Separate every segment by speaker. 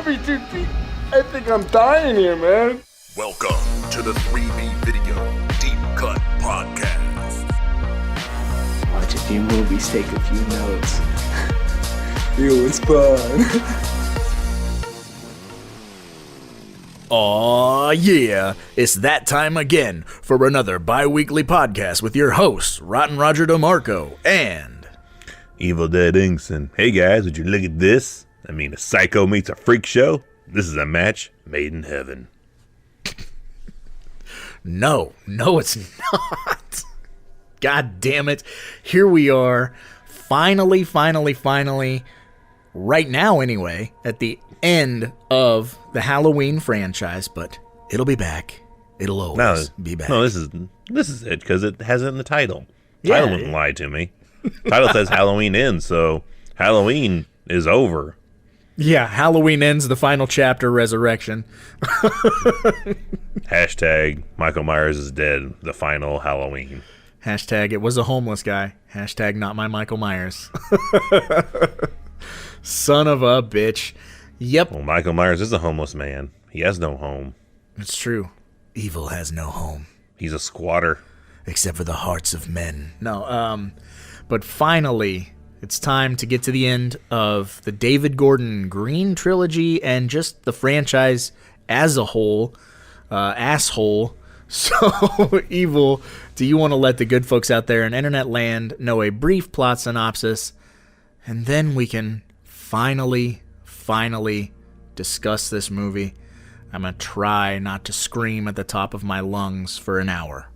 Speaker 1: EP.63. I think I'm dying here, man.
Speaker 2: Welcome to the 3B Video Deep Cut Podcast.
Speaker 3: Watch a few movies, take a few notes. It was fun.
Speaker 4: Aw, yeah, it's that time again for another bi-weekly podcast with your hosts, Rotten Roger DeMarco and
Speaker 5: Evil Dead Inks. And hey guys, would you look at this? I mean, a psycho meets a freak show? This is a match made in heaven.
Speaker 4: No, it's not. God damn it. Here we are, finally, right now anyway, at the end of the Halloween franchise, but it'll be back. It'll always be back.
Speaker 5: No, this is it, because it has it in the title. Title wouldn't lie to me. Title says Halloween ends, so Halloween is over.
Speaker 4: Yeah, Halloween ends, the final chapter, resurrection.
Speaker 5: Hashtag Michael Myers is dead, the final Halloween.
Speaker 4: Hashtag it was a homeless guy. Hashtag not my Michael Myers. Son of a bitch. Yep.
Speaker 5: Well, Michael Myers is a homeless man. He has no home.
Speaker 4: It's true. Evil has no home.
Speaker 5: He's a squatter.
Speaker 4: Except for the hearts of men. No, but finally, it's time to get to the end of the David Gordon Green trilogy and just the franchise as a whole. Asshole. So, Evil, do you want to let the good folks out there in internet land know a brief plot synopsis, and then we can finally discuss this movie? I'm going to try not to scream at the top of my lungs for an hour.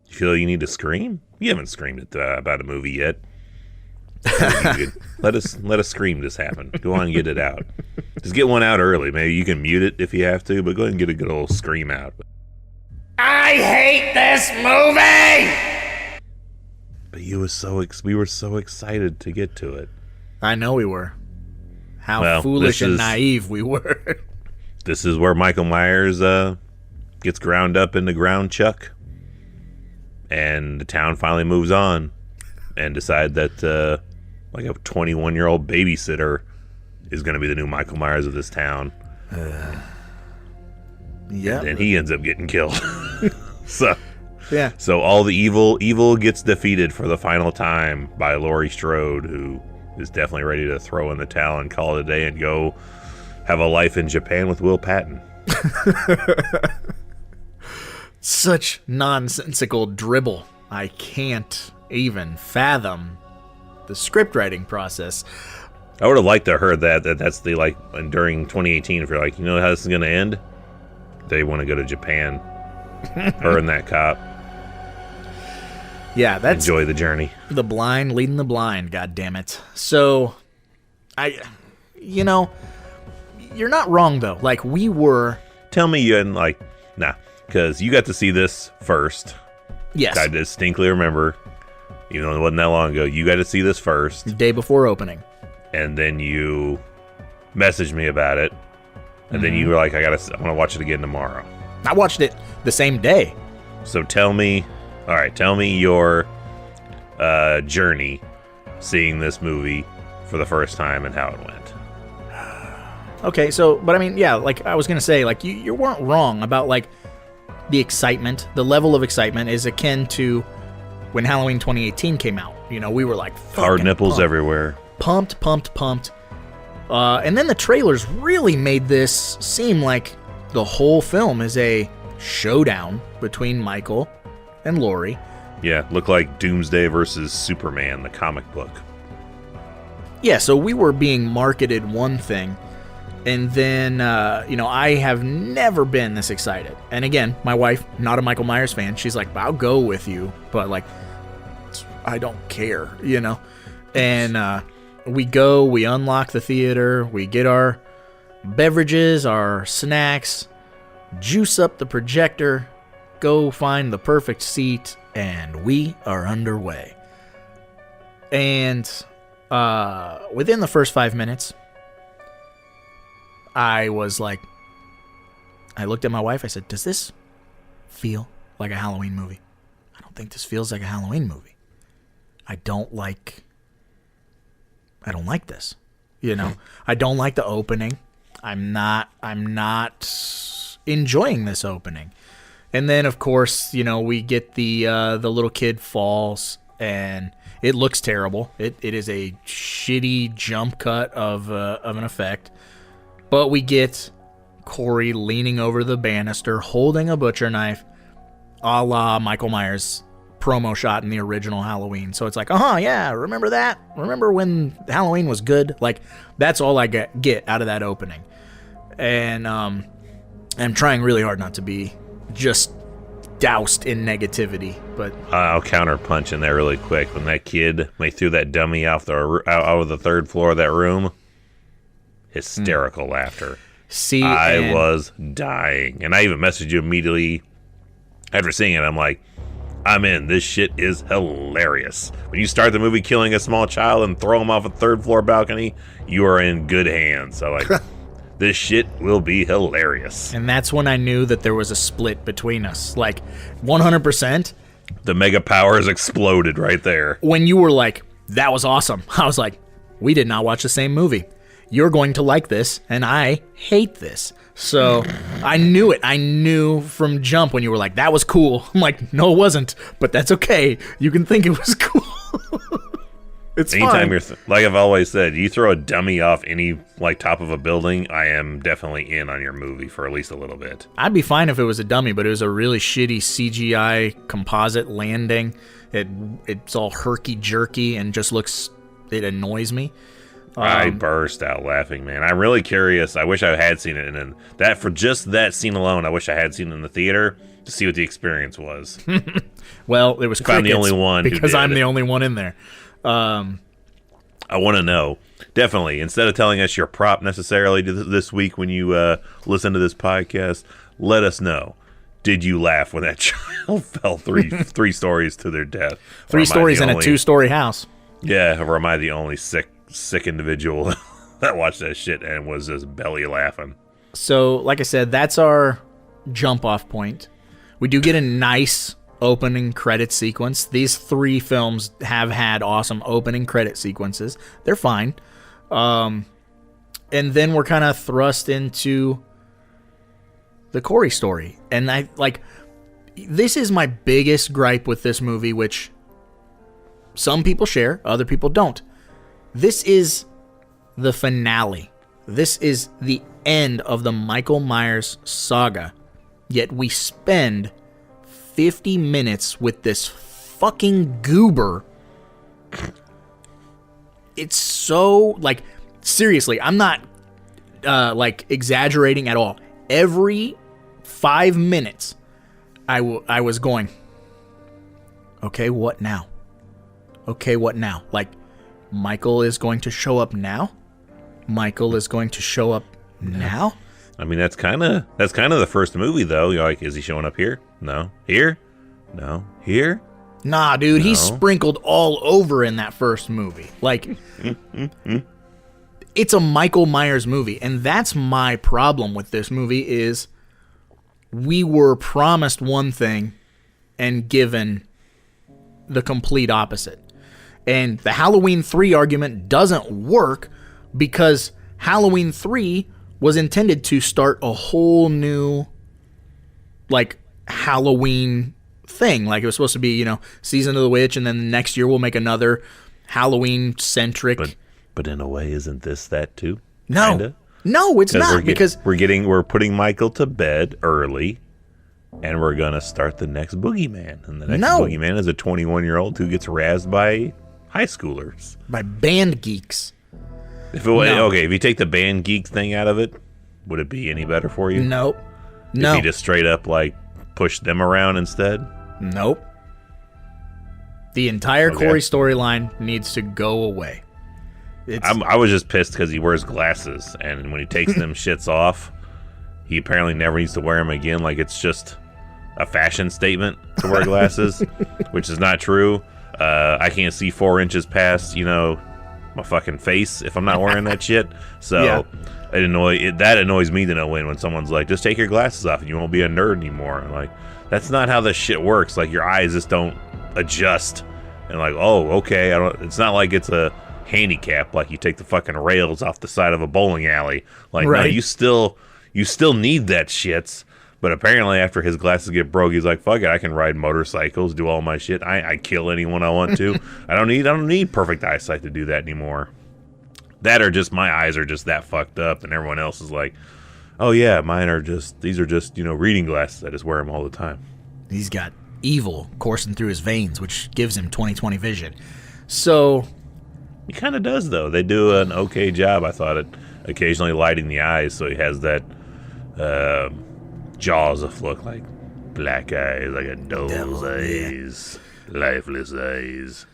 Speaker 5: You feel you need to scream? You haven't screamed about a movie yet. Let us scream this happen. Go on and get it out. Just get one out early. Maybe you can mute it if you have to, but go ahead and get a good old scream out.
Speaker 4: I hate this movie!
Speaker 5: But we were so excited to get to it.
Speaker 4: I know we were. How foolish and naive we were.
Speaker 5: This is where Michael Myers gets ground up into ground chuck. And the town finally moves on and decide that like a 21-year-old babysitter is going to be the new Michael Myers of this town.
Speaker 4: Yeah.
Speaker 5: And he ends up getting killed.
Speaker 4: Yeah.
Speaker 5: So all the evil gets defeated for the final time by Laurie Strode, who is definitely ready to throw in the towel and call it a day and go have a life in Japan with Will Patton.
Speaker 4: Such nonsensical dribble. I can't even fathom the script writing process.
Speaker 5: I would have liked to have heard that's the, like, during 2018, if you're like, you know how this is going to end? They want to go to Japan. Her and that cop.
Speaker 4: Yeah, that's...
Speaker 5: Enjoy the journey.
Speaker 4: The blind leading the blind, goddammit. So, you're not wrong, though. Like, we were...
Speaker 5: Tell me you hadn't, like, nah. Because you got to see this first.
Speaker 4: Yes.
Speaker 5: I distinctly remember, even though it wasn't that long ago, you got to see this first.
Speaker 4: Day before opening.
Speaker 5: And then you messaged me about it. And then you were like, I want to watch it again tomorrow.
Speaker 4: I watched it the same day.
Speaker 5: So tell me your journey seeing this movie for the first time and how it went.
Speaker 4: Okay, so, but I mean, yeah, like I was going to say, like, you weren't wrong about, like, the excitement. The level of excitement is akin to when Halloween 2018 came out. You know, we were like,
Speaker 5: hard nipples
Speaker 4: pumped.
Speaker 5: everywhere.
Speaker 4: Pumped. And then the trailers really made this seem like the whole film is a showdown between Michael and Laurie.
Speaker 5: Yeah, looked like Doomsday versus Superman, the comic book.
Speaker 4: Yeah, so we were being marketed one thing, and then, I have never been this excited. And again, my wife, not a Michael Myers fan, she's like, I'll go with you, but, like, I don't care, And we go, we unlock the theater, we get our beverages, our snacks, juice up the projector, go find the perfect seat, and we are underway. And within the first 5 minutes, I was like, I looked at my wife, I said, does this feel like a Halloween movie? I don't think this feels like a Halloween movie. I don't like this. You know, I don't like the opening. I'm not enjoying this opening. And then, of course, you know, we get the little kid falls, and it looks terrible. It is a shitty jump cut of an effect. But we get Corey leaning over the banister, holding a butcher knife, a la Michael Myers promo shot in the original Halloween. So it's like, yeah, remember that? Remember when Halloween was good? Like, that's all I get out of that opening. And I'm trying really hard not to be just doused in negativity, but
Speaker 5: I'll counterpunch in there really quick. When that kid, when they threw that dummy out of the third floor of that room, hysterical laughter.
Speaker 4: See,
Speaker 5: I was dying, and I even messaged you immediately after seeing it. I'm like, I'm in. This shit is hilarious. When you start the movie killing a small child and throw him off a third floor balcony, you are in good hands. So like, this shit will be hilarious.
Speaker 4: And that's when I knew that there was a split between us. Like, 100%.
Speaker 5: The mega powers exploded right there.
Speaker 4: When you were like, that was awesome, I was like, we did not watch the same movie. You're going to like this, and I hate this. So I knew it. I knew from jump when you were like, that was cool. I'm like, no, it wasn't. But that's okay. You can think it was cool. It's
Speaker 5: Anytime
Speaker 4: fine.
Speaker 5: Like I've always said, you throw a dummy off any like top of a building, I am definitely in on your movie for at least a little bit.
Speaker 4: I'd be fine if it was a dummy, but it was a really shitty CGI composite landing. It's all herky-jerky and just looks, it annoys me.
Speaker 5: I burst out laughing, man. I'm really curious. I wish I had seen it, and then that for just that scene alone, I wish I had seen it in the theater to see what the experience was.
Speaker 4: Well, it was
Speaker 5: if I'm the only one
Speaker 4: because I'm the only one in there.
Speaker 5: I want to know. Definitely, instead of telling us your prop necessarily this week when you listen to this podcast, let us know. Did you laugh when that child fell three stories to their death?
Speaker 4: 3 stories in a 2-story house.
Speaker 5: Yeah, or am I the only sick individual that watched that shit and was just belly laughing?
Speaker 4: So, like I said, that's our jump off point. We do get a nice opening credit sequence. These 3 films have had awesome opening credit sequences. They're fine. And then we're kind of thrust into the Corey story. And this is my biggest gripe with this movie, which some people share, other people don't. This is the finale. This is the end of the Michael Myers saga. Yet we spend 50 minutes with this fucking goober. It's so, like, seriously, I'm not, exaggerating at all. Every 5 minutes, I was going, okay, what now? Okay, what now? Like, Michael is going to show up now? Michael is going to show up now?
Speaker 5: I mean, that's kind of the first movie, though. You're like, is he showing up here? No. Here? No. Here?
Speaker 4: Nah, dude,
Speaker 5: No.
Speaker 4: he's sprinkled all over in that first movie. Like, it's a Michael Myers movie, and that's my problem with this movie is we were promised one thing and given the complete opposite. And the Halloween 3 argument doesn't work because Halloween 3 was intended to start a whole new, like, Halloween thing. Like, it was supposed to be, Season of the Witch, and then the next year we'll make another Halloween-centric.
Speaker 5: But in a way, isn't this that too?
Speaker 4: No.
Speaker 5: Kinda?
Speaker 4: No, it's not, because
Speaker 5: we're putting Michael to bed early, and we're gonna start the next boogeyman. And the next boogeyman is a 21-year-old who gets razzed by high schoolers.
Speaker 4: by band geeks.
Speaker 5: If you take the band geek thing out of it, would it be any better for you?
Speaker 4: Nope.
Speaker 5: If
Speaker 4: No.
Speaker 5: you just straight up like push them around instead?
Speaker 4: Nope. The entire
Speaker 5: Okay.
Speaker 4: Corey storyline needs to go away.
Speaker 5: I was just pissed because he wears glasses, and when he takes them shits off, he apparently never needs to wear them again. Like, it's just a fashion statement to wear glasses, which is not true. I can't see 4 inches past, my fucking face if I'm not wearing that shit. So
Speaker 4: Yeah.
Speaker 5: that annoys me to no end when someone's like, just take your glasses off and you won't be a nerd anymore. And like, that's not how this shit works. Like, your eyes just don't adjust. And like, oh, okay. It's not like it's a handicap, like you take the fucking rails off the side of a bowling alley. Like, no,
Speaker 4: Right.
Speaker 5: you still need that shits. But apparently after his glasses get broke, he's like, fuck it, I can ride motorcycles, do all my shit. I kill anyone I want to. I don't need perfect eyesight to do that anymore. That or just my eyes are just that fucked up, and everyone else is like, oh yeah, these are just, reading glasses. I just wear them all the time.
Speaker 4: He's got evil coursing through his veins, which gives him 20/20 vision. So
Speaker 5: He kind of does, though. They do an okay job, I thought, at occasionally lighting the eyes, so he has that Jaws of look, like black eyes, like a doll's eyes, lifeless eyes.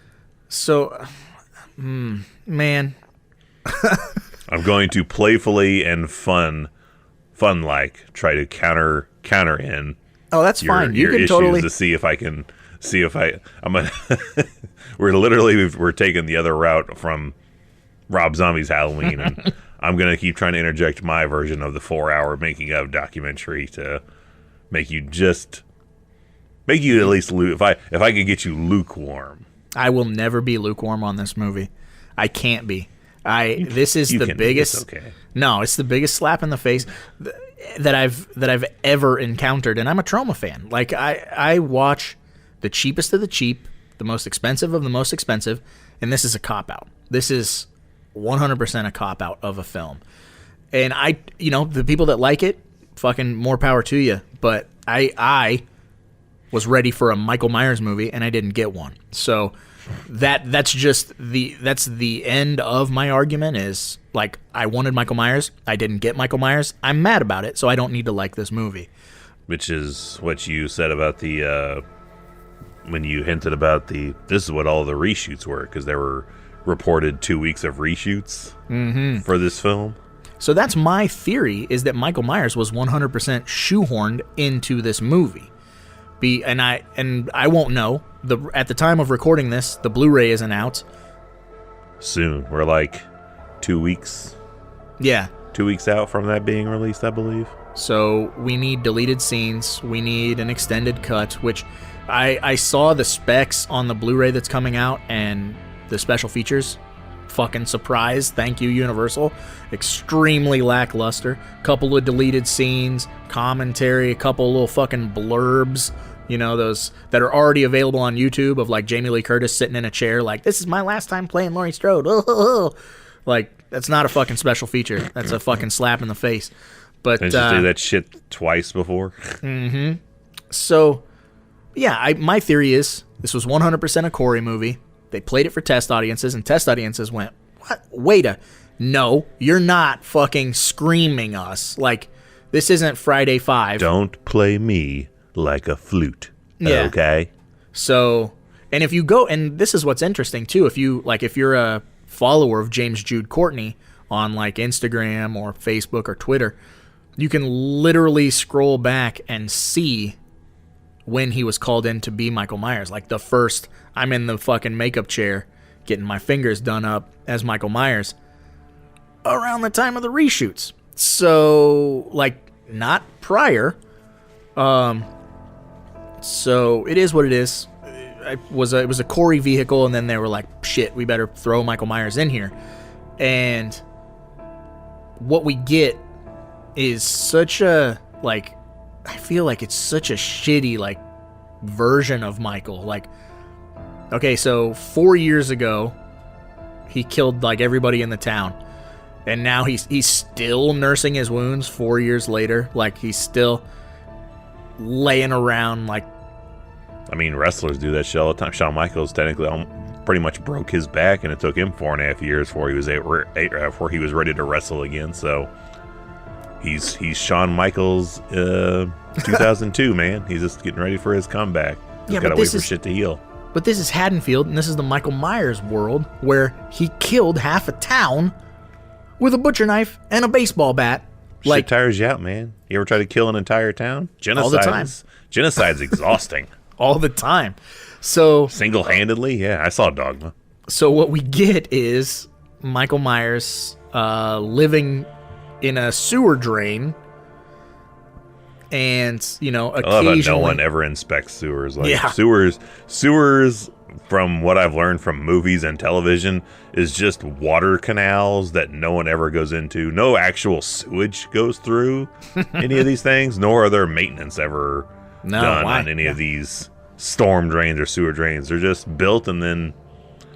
Speaker 4: So, man,
Speaker 5: I'm going to playfully and fun-like try to counter in.
Speaker 4: oh, that's fine. You
Speaker 5: Your
Speaker 4: can
Speaker 5: issues
Speaker 4: totally.
Speaker 5: to see if I'm gonna. we're taking the other route from Rob Zombie's Halloween, and I'm gonna keep trying to interject my version of the 4-hour making of documentary to make you at least if I could get you lukewarm.
Speaker 4: I will never be lukewarm on this movie. I can't be. This is
Speaker 5: You
Speaker 4: the
Speaker 5: can be.
Speaker 4: biggest.
Speaker 5: It's okay.
Speaker 4: No, it's the biggest slap in the face that I've ever encountered, and I'm a Troma fan. Like I watch the cheapest of the cheap, the most expensive of the most expensive, and this is a cop out. This is 100% a cop out of a film. And the people that like it, fucking more power to you. But I was ready for a Michael Myers movie, and I didn't get one. So that's the end of my argument. Is like, I wanted Michael Myers, I didn't get Michael Myers. I'm mad about it, so I don't need to like this movie.
Speaker 5: Which is what you said about the when you hinted about this is what all the reshoots were, because there were reported 2 weeks of reshoots for this film.
Speaker 4: So that's my theory, is that Michael Myers was 100% shoehorned into this movie. And I won't know. At the time of recording this, the Blu-ray isn't out.
Speaker 5: Soon. We're like 2 weeks.
Speaker 4: Yeah.
Speaker 5: 2 weeks out from that being released, I believe.
Speaker 4: So we need deleted scenes. We need an extended cut, which I saw the specs on the Blu-ray that's coming out and the special features. Fucking surprise. Thank you, Universal. Extremely lackluster. Couple of deleted scenes, commentary, a couple little fucking blurbs. Those that are already available on YouTube of like Jamie Lee Curtis sitting in a chair like, this is my last time playing Laurie Strode. Like, that's not a fucking special feature. That's a fucking slap in the face. But
Speaker 5: Didn't you do that shit twice before?
Speaker 4: So, yeah, my theory is this was 100% a Corey movie. They played it for test audiences, and test audiences went, what? No, you're not fucking screaming us. Like, this isn't Friday 5.
Speaker 5: Don't play me like a flute.
Speaker 4: Yeah.
Speaker 5: Okay?
Speaker 4: So, and if you go, and this is what's interesting too, if you're a follower of James Jude Courtney on like Instagram or Facebook or Twitter, you can literally scroll back and see when he was called in to be Michael Myers. Like the first, I'm in the fucking makeup chair getting my fingers done up as Michael Myers around the time of the reshoots. So, like, not prior. So it is what it is. It was a Corey vehicle, and then they were like, shit, we better throw Michael Myers in here. And what we get is such a, like, I feel like it's such a shitty, like, version of Michael. Like, okay, so 4 years ago, he killed, like, everybody in the town. And now he's still nursing his wounds 4 years later. Like, he's still laying around, like...
Speaker 5: I mean, wrestlers do that shit all the time. Shawn Michaels technically pretty much broke his back, and it took him 4.5 years before he was ready to wrestle again. So he's Shawn Michaels 2002, man. He's just getting ready for his comeback. He's got to wait for shit to heal.
Speaker 4: But this is Haddonfield, and this is the Michael Myers world, where he killed half a town with a butcher knife and a baseball bat.
Speaker 5: Shit tires you out, man. You ever try to kill an entire town?
Speaker 4: All the time.
Speaker 5: Genocide's exhausting.
Speaker 4: All the time. So
Speaker 5: single-handedly, yeah. I saw Dogma.
Speaker 4: So what we get is Michael Myers living in a sewer drain, and
Speaker 5: I love how no one ever inspects sewers. Like, sewers from what I've learned from movies and television, is just water canals that no one ever goes into. No actual sewage goes through any of these things, nor are there maintenance ever done on any of these storm drains or sewer drains. They're just built and then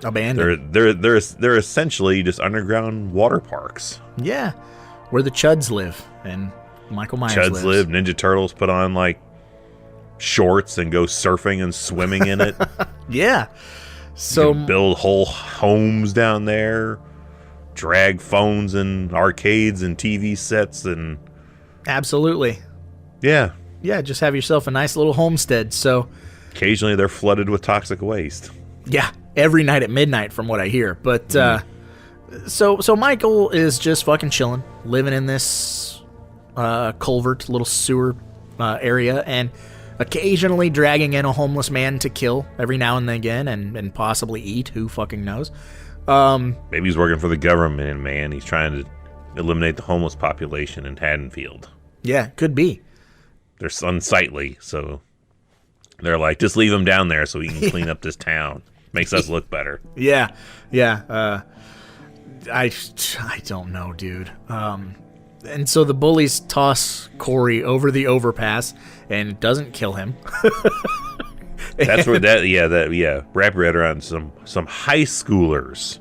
Speaker 4: abandoned.
Speaker 5: They're essentially just underground water parks.
Speaker 4: Yeah, where the Chuds live and Michael Myers
Speaker 5: Chuds
Speaker 4: lives.
Speaker 5: live. Ninja Turtles put on like shorts and go surfing and swimming in it.
Speaker 4: Yeah. So
Speaker 5: build whole homes down there, drag phones and arcades and TV sets and
Speaker 4: absolutely.
Speaker 5: Yeah.
Speaker 4: Yeah, just have yourself a nice little homestead. So
Speaker 5: occasionally they're flooded with toxic waste.
Speaker 4: Yeah, every night at midnight from what I hear. But so Michael is just fucking chilling, living in this culvert, little sewer area, and occasionally dragging in a homeless man to kill every now and again and possibly eat. Who fucking knows?
Speaker 5: Maybe he's working for the government, man. He's trying to eliminate the homeless population in Haddonfield.
Speaker 4: Yeah, could be.
Speaker 5: They're unsightly, so they're like, just leave him down there so he can clean up this town. Makes us look better.
Speaker 4: Yeah. I don't know, dude. And so the bullies toss Corey over the overpass, and it doesn't kill him.
Speaker 5: That's where wrap your head around some high schoolers,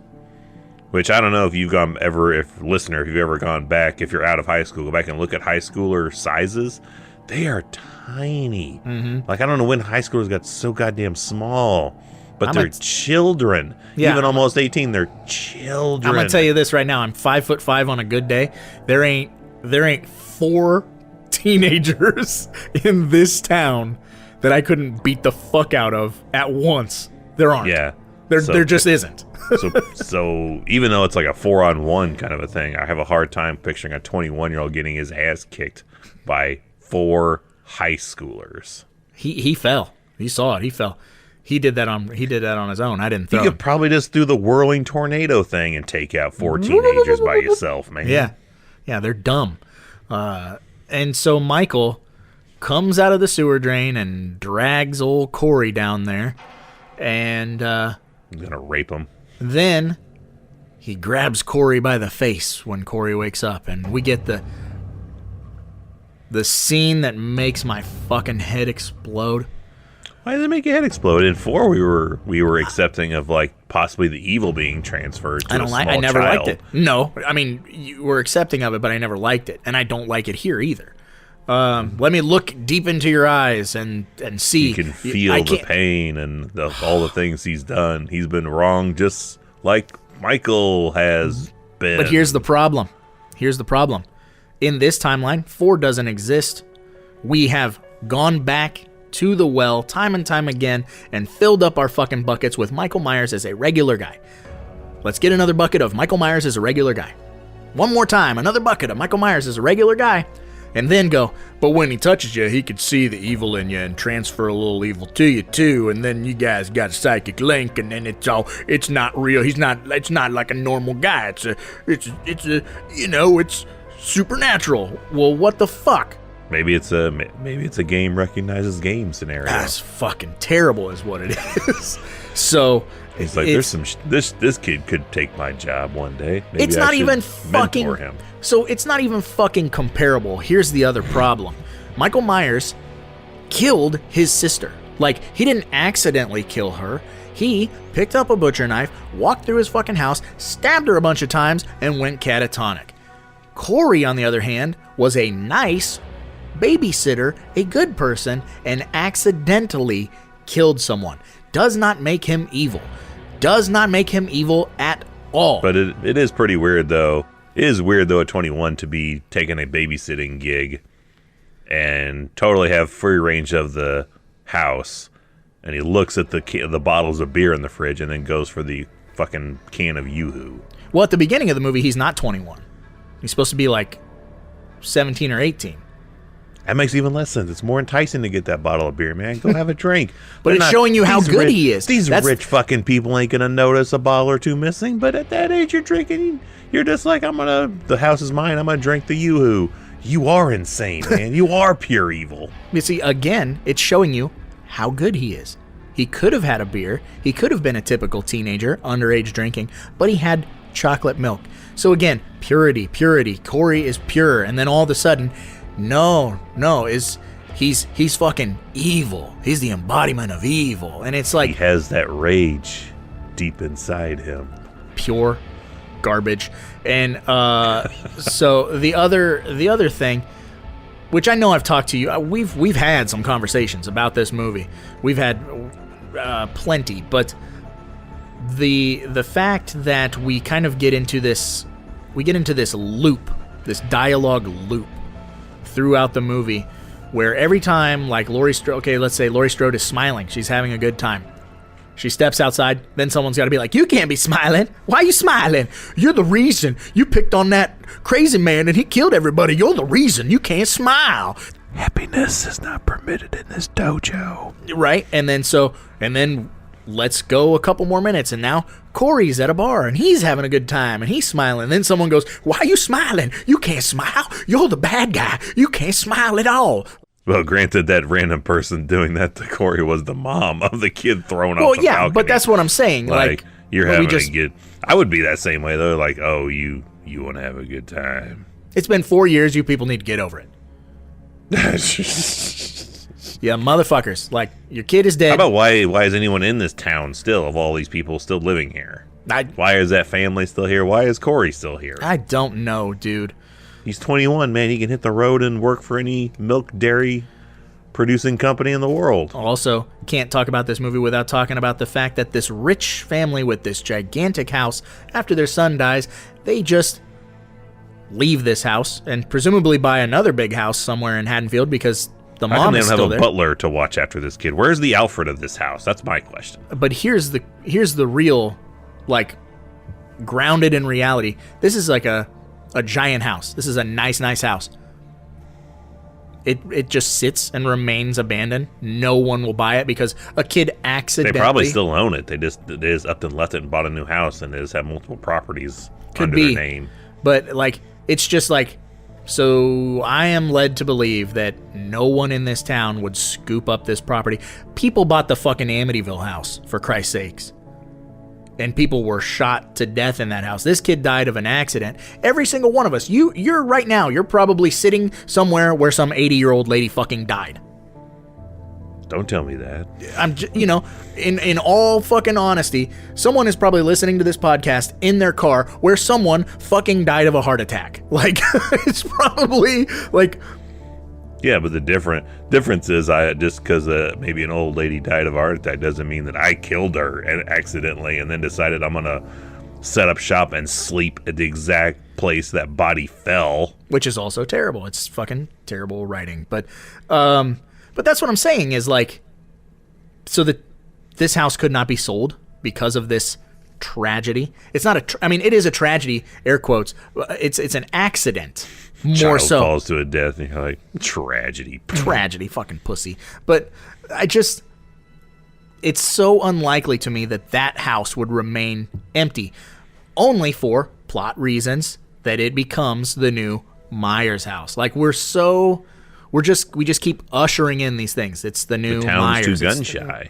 Speaker 5: which I don't know if you've gone ever, if you've ever gone back, if you're out of high school, go back and look at high schooler sizes. They are tiny. Mm-hmm. Like, I don't know when high schoolers got so goddamn small, but they're children.
Speaker 4: Yeah,
Speaker 5: even almost 18, they're children.
Speaker 4: I'm gonna tell you this right now. I'm 5'5" on a good day. There ain't 4 teenagers in this town that I couldn't beat the fuck out of at once. There aren't.
Speaker 5: Yeah.
Speaker 4: There just isn't.
Speaker 5: so even though it's like a 4-on-1 kind of a thing, I have a hard time picturing a 21-year-old getting his ass kicked by 4 high schoolers.
Speaker 4: He fell. He saw it. He fell. He did that on his own. I didn't throw.
Speaker 5: You could probably just do the whirling tornado thing and take out 4 teenagers by yourself, man.
Speaker 4: Yeah, they're dumb. And so Michael comes out of the sewer drain and drags old Corey down there, and
Speaker 5: he's gonna rape him.
Speaker 4: Then he grabs Corey by the face when Corey wakes up, and we get the scene that makes my fucking head explode.
Speaker 5: Why does it make your head explode? In 4, we were accepting of like possibly the evil being transferred to
Speaker 4: I never liked it. No, I mean, you were accepting of it, but I never liked it, and I don't like it here either. Let me look deep into your eyes and see.
Speaker 5: You can feel the pain and all the things he's done. He's been wrong, just like Michael has been.
Speaker 4: But here's the problem. In this timeline, 4 doesn't exist. We have gone back to the well time and time again and filled up our fucking buckets with Michael Myers as a regular guy. Let's get another bucket of Michael Myers as a regular guy. One more time, another bucket of Michael Myers as a regular guy. And then go, but when he touches you, he could see the evil in you and transfer a little evil to you too. And then you guys got a psychic link, and then it's not real. It's not like a normal guy. It's supernatural. Well, what the fuck?
Speaker 5: Maybe it's a game recognizes game scenario.
Speaker 4: That's fucking terrible, is what it is. So
Speaker 5: he's like, this kid could take my job one day. Maybe
Speaker 4: it's not even fucking.
Speaker 5: Mentor him.
Speaker 4: So it's not even fucking comparable. Here's the other problem. Michael Myers killed his sister. Like, he didn't accidentally kill her. He picked up a butcher knife, walked through his fucking house, stabbed her a bunch of times, and went catatonic. Corey, on the other hand, was a nice babysitter, a good person, and accidentally killed someone. Does not make him evil. Does not make him evil at all.
Speaker 5: But it is pretty weird, though. It is weird, though, at 21 to be taking a babysitting gig and totally have free range of the house. And he looks at the bottles of beer in the fridge and then goes for the fucking can of Yoo-Hoo.
Speaker 4: Well, at the beginning of the movie, he's not 21. He's supposed to be like 17 or 18.
Speaker 5: That makes even less sense. It's more enticing to get that bottle of beer, man. Go have a drink.
Speaker 4: But it's showing you how good he is.
Speaker 5: These rich fucking people ain't going to notice a bottle or two missing. But at that age, you're drinking. You're just like, the house is mine. I'm going to drink the Yoo-Hoo. You are insane, man. You are pure evil.
Speaker 4: You see, again, it's showing you how good he is. He could have had a beer. He could have been a typical teenager, underage drinking, but he had chocolate milk. So again, purity. Corey is pure, and then all of a sudden, he's fucking evil. He's the embodiment of evil, and it's like
Speaker 5: he has that rage deep inside him.
Speaker 4: Pure garbage. And so the other thing, which I know I've talked to you, we've had some conversations about this movie. We've had plenty, but the fact that we kind of get into this loop, this dialogue loop throughout the movie, where every time, like let's say Laurie Strode is smiling, she's having a good time. She steps outside, then someone's got to be like, you can't be smiling. Why are you smiling? You're the reason. You picked on that crazy man and he killed everybody. You're the reason. You can't smile.
Speaker 5: Happiness is not permitted in this dojo.
Speaker 4: Right? And then let's go a couple more minutes, and now Corey's at a bar and he's having a good time and he's smiling. And then someone goes, why are you smiling? You can't smile. You're the bad guy. You can't smile at all.
Speaker 5: Well, granted, that random person doing that to Corey was the mom of the kid thrown off the balcony.
Speaker 4: But that's what I'm saying.
Speaker 5: Like you're having a good... I would be that same way, though. Like, oh, you want to have a good time.
Speaker 4: It's been 4 years. You people need to get over it. Yeah, motherfuckers. Like, your kid is dead.
Speaker 5: How about why is anyone in this town still, of all these people still living here? Why is that family still here? Why is Corey still here?
Speaker 4: I don't know, dude.
Speaker 5: He's 21, man. He can hit the road and work for any milk dairy producing company in the world.
Speaker 4: Also, can't talk about this movie without talking about the fact that this rich family with this gigantic house, after their son dies, they just leave this house and presumably buy another big house somewhere in Haddonfield because the mom is still there. How come they don't have a
Speaker 5: butler to watch after this kid? Where's the Alfred of this house? That's my question.
Speaker 4: But here's the real, like, grounded in reality. This is like a giant house. This is a nice house. It just sits and remains abandoned. No one will buy it because a kid accidentally...
Speaker 5: They probably still own it. They just up and left it and bought a new house, and they just have multiple properties under their name.
Speaker 4: But, like, it's just like... So I am led to believe that no one in this town would scoop up this property. People bought the fucking Amityville house, for Christ's sakes. And people were shot to death in that house. This kid died of an accident. Every single one of us. You're right now, you're probably sitting somewhere where some 80-year-old lady fucking died.
Speaker 5: Don't tell me that.
Speaker 4: In all fucking honesty, someone is probably listening to this podcast in their car where someone fucking died of a heart attack. Like, it's probably like...
Speaker 5: Yeah, but the difference is just because maybe an old lady died of a heart attack doesn't mean that I killed her accidentally and then decided I'm going to set up shop and sleep at the exact place that body fell.
Speaker 4: Which is also terrible. It's fucking terrible writing. But that's what I'm saying is, like, so that this house could not be sold because of this tragedy. It's not it is a tragedy, air quotes. It's an accident. More
Speaker 5: Child
Speaker 4: so
Speaker 5: falls to a death and you're like, tragedy,
Speaker 4: fucking pussy. But it's so unlikely to me that house would remain empty, only for plot reasons that it becomes the new Myers house. Like, we just keep ushering in these things. It's the new Myers.
Speaker 5: The town's too gun shy.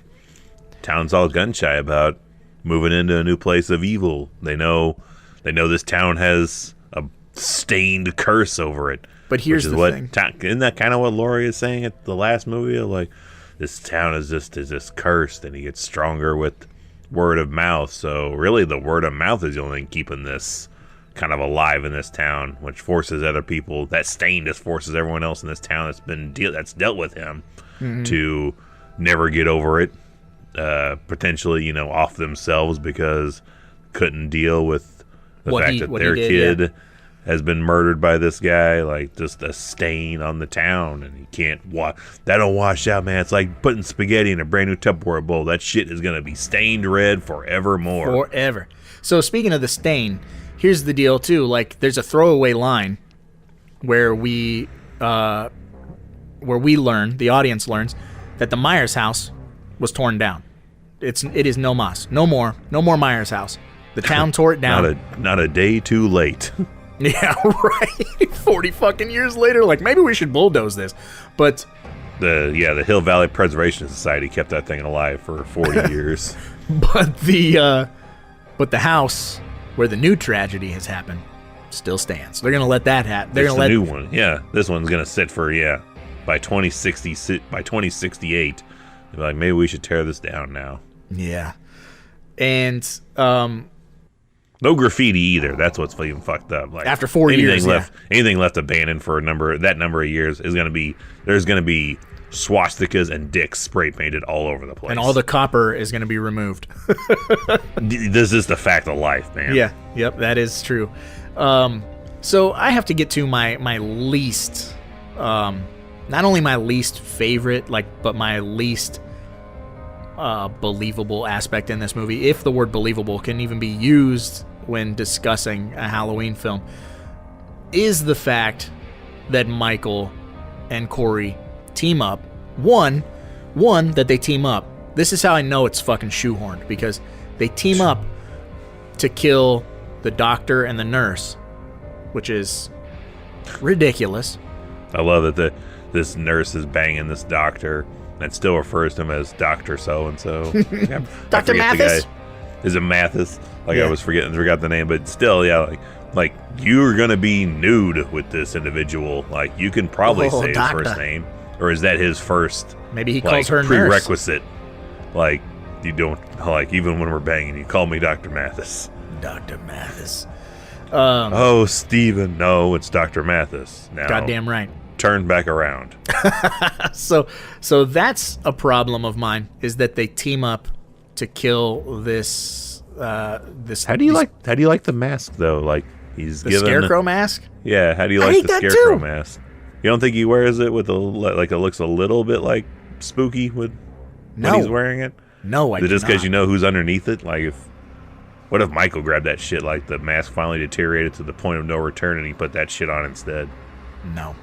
Speaker 5: Town's all gun shy about moving into a new place of evil. They know this town has a stained curse over it.
Speaker 4: But here's the thing.
Speaker 5: Isn't that kind of what Laurie is saying at the last movie? Like, this town is just cursed, and he gets stronger with word of mouth. So really, the word of mouth is the only thing keeping this kind of alive in this town, which forces other people. That stain just forces everyone else in this town that's dealt with him to never get over it. Potentially, off themselves because couldn't deal with the fact that their kid has been murdered by this guy. Like, just a stain on the town, and he can't that don't wash out, man. It's like putting spaghetti in a brand new Tupperware bowl. That shit is gonna be stained red forevermore.
Speaker 4: Forever. So speaking of the stain, here's the deal too. Like, there's a throwaway line where we learn, the audience learns, that the Myers house was torn down. It is no mas. No more Myers house. The town tore it down.
Speaker 5: Not a day too late.
Speaker 4: Yeah, right. 40 fucking years later, like, maybe we should bulldoze this. But
Speaker 5: The Hill Valley Preservation Society kept that thing alive for 40 years.
Speaker 4: But the house where the new tragedy has happened still stands. They're gonna let that happen. They're
Speaker 5: It's
Speaker 4: gonna
Speaker 5: the
Speaker 4: let
Speaker 5: new one. Yeah, this one's gonna sit for by 2068. They're like, maybe we should tear this down now.
Speaker 4: Yeah, and
Speaker 5: no graffiti either. That's what's even fucked up. Like
Speaker 4: after 4 years,
Speaker 5: anything left abandoned for that number of years is gonna be swastikas and dicks spray painted all over the place,
Speaker 4: and all the copper is gonna be removed.
Speaker 5: This is the fact of life, man.
Speaker 4: Yeah, yep, that is true. So I have to get to my least, not only my least favorite, but my least believable aspect in this movie, if the word believable can even be used when discussing a Halloween film, is the fact that Michael and Corey team up. One, that they team up. This is how I know it's fucking shoehorned, because they team up to kill the doctor and the nurse, which is ridiculous.
Speaker 5: I love that this nurse is banging this doctor and still refers to him as Dr. So-and-so.
Speaker 4: Dr. Mathis?
Speaker 5: Is it Mathis?
Speaker 4: Yeah.
Speaker 5: I forgot the name, but still, yeah, like you're going to be nude with this individual. Like, you can probably say
Speaker 4: doctor.
Speaker 5: his first name. Or is that his first
Speaker 4: Maybe he calls her
Speaker 5: prerequisite? Nurse. Like, you don't, even when we're banging, you call me Dr. Mathis.
Speaker 4: Dr. Mathis.
Speaker 5: Oh, Steven. No, it's Dr. Mathis. Now,
Speaker 4: goddamn right.
Speaker 5: Turn back around.
Speaker 4: So that's a problem of mine, is that they team up to kill this.
Speaker 5: How do you like the mask though? Like, he's
Speaker 4: the
Speaker 5: given
Speaker 4: scarecrow mask.
Speaker 5: Yeah. How do you like the scarecrow mask? You don't think he wears it with it looks a little bit like spooky when he's wearing it?
Speaker 4: No,
Speaker 5: Is it just because you know who's underneath it? Like, what if Michael grabbed that shit? Like, the mask finally deteriorated to the point of no return, and he put that shit on instead.
Speaker 4: No.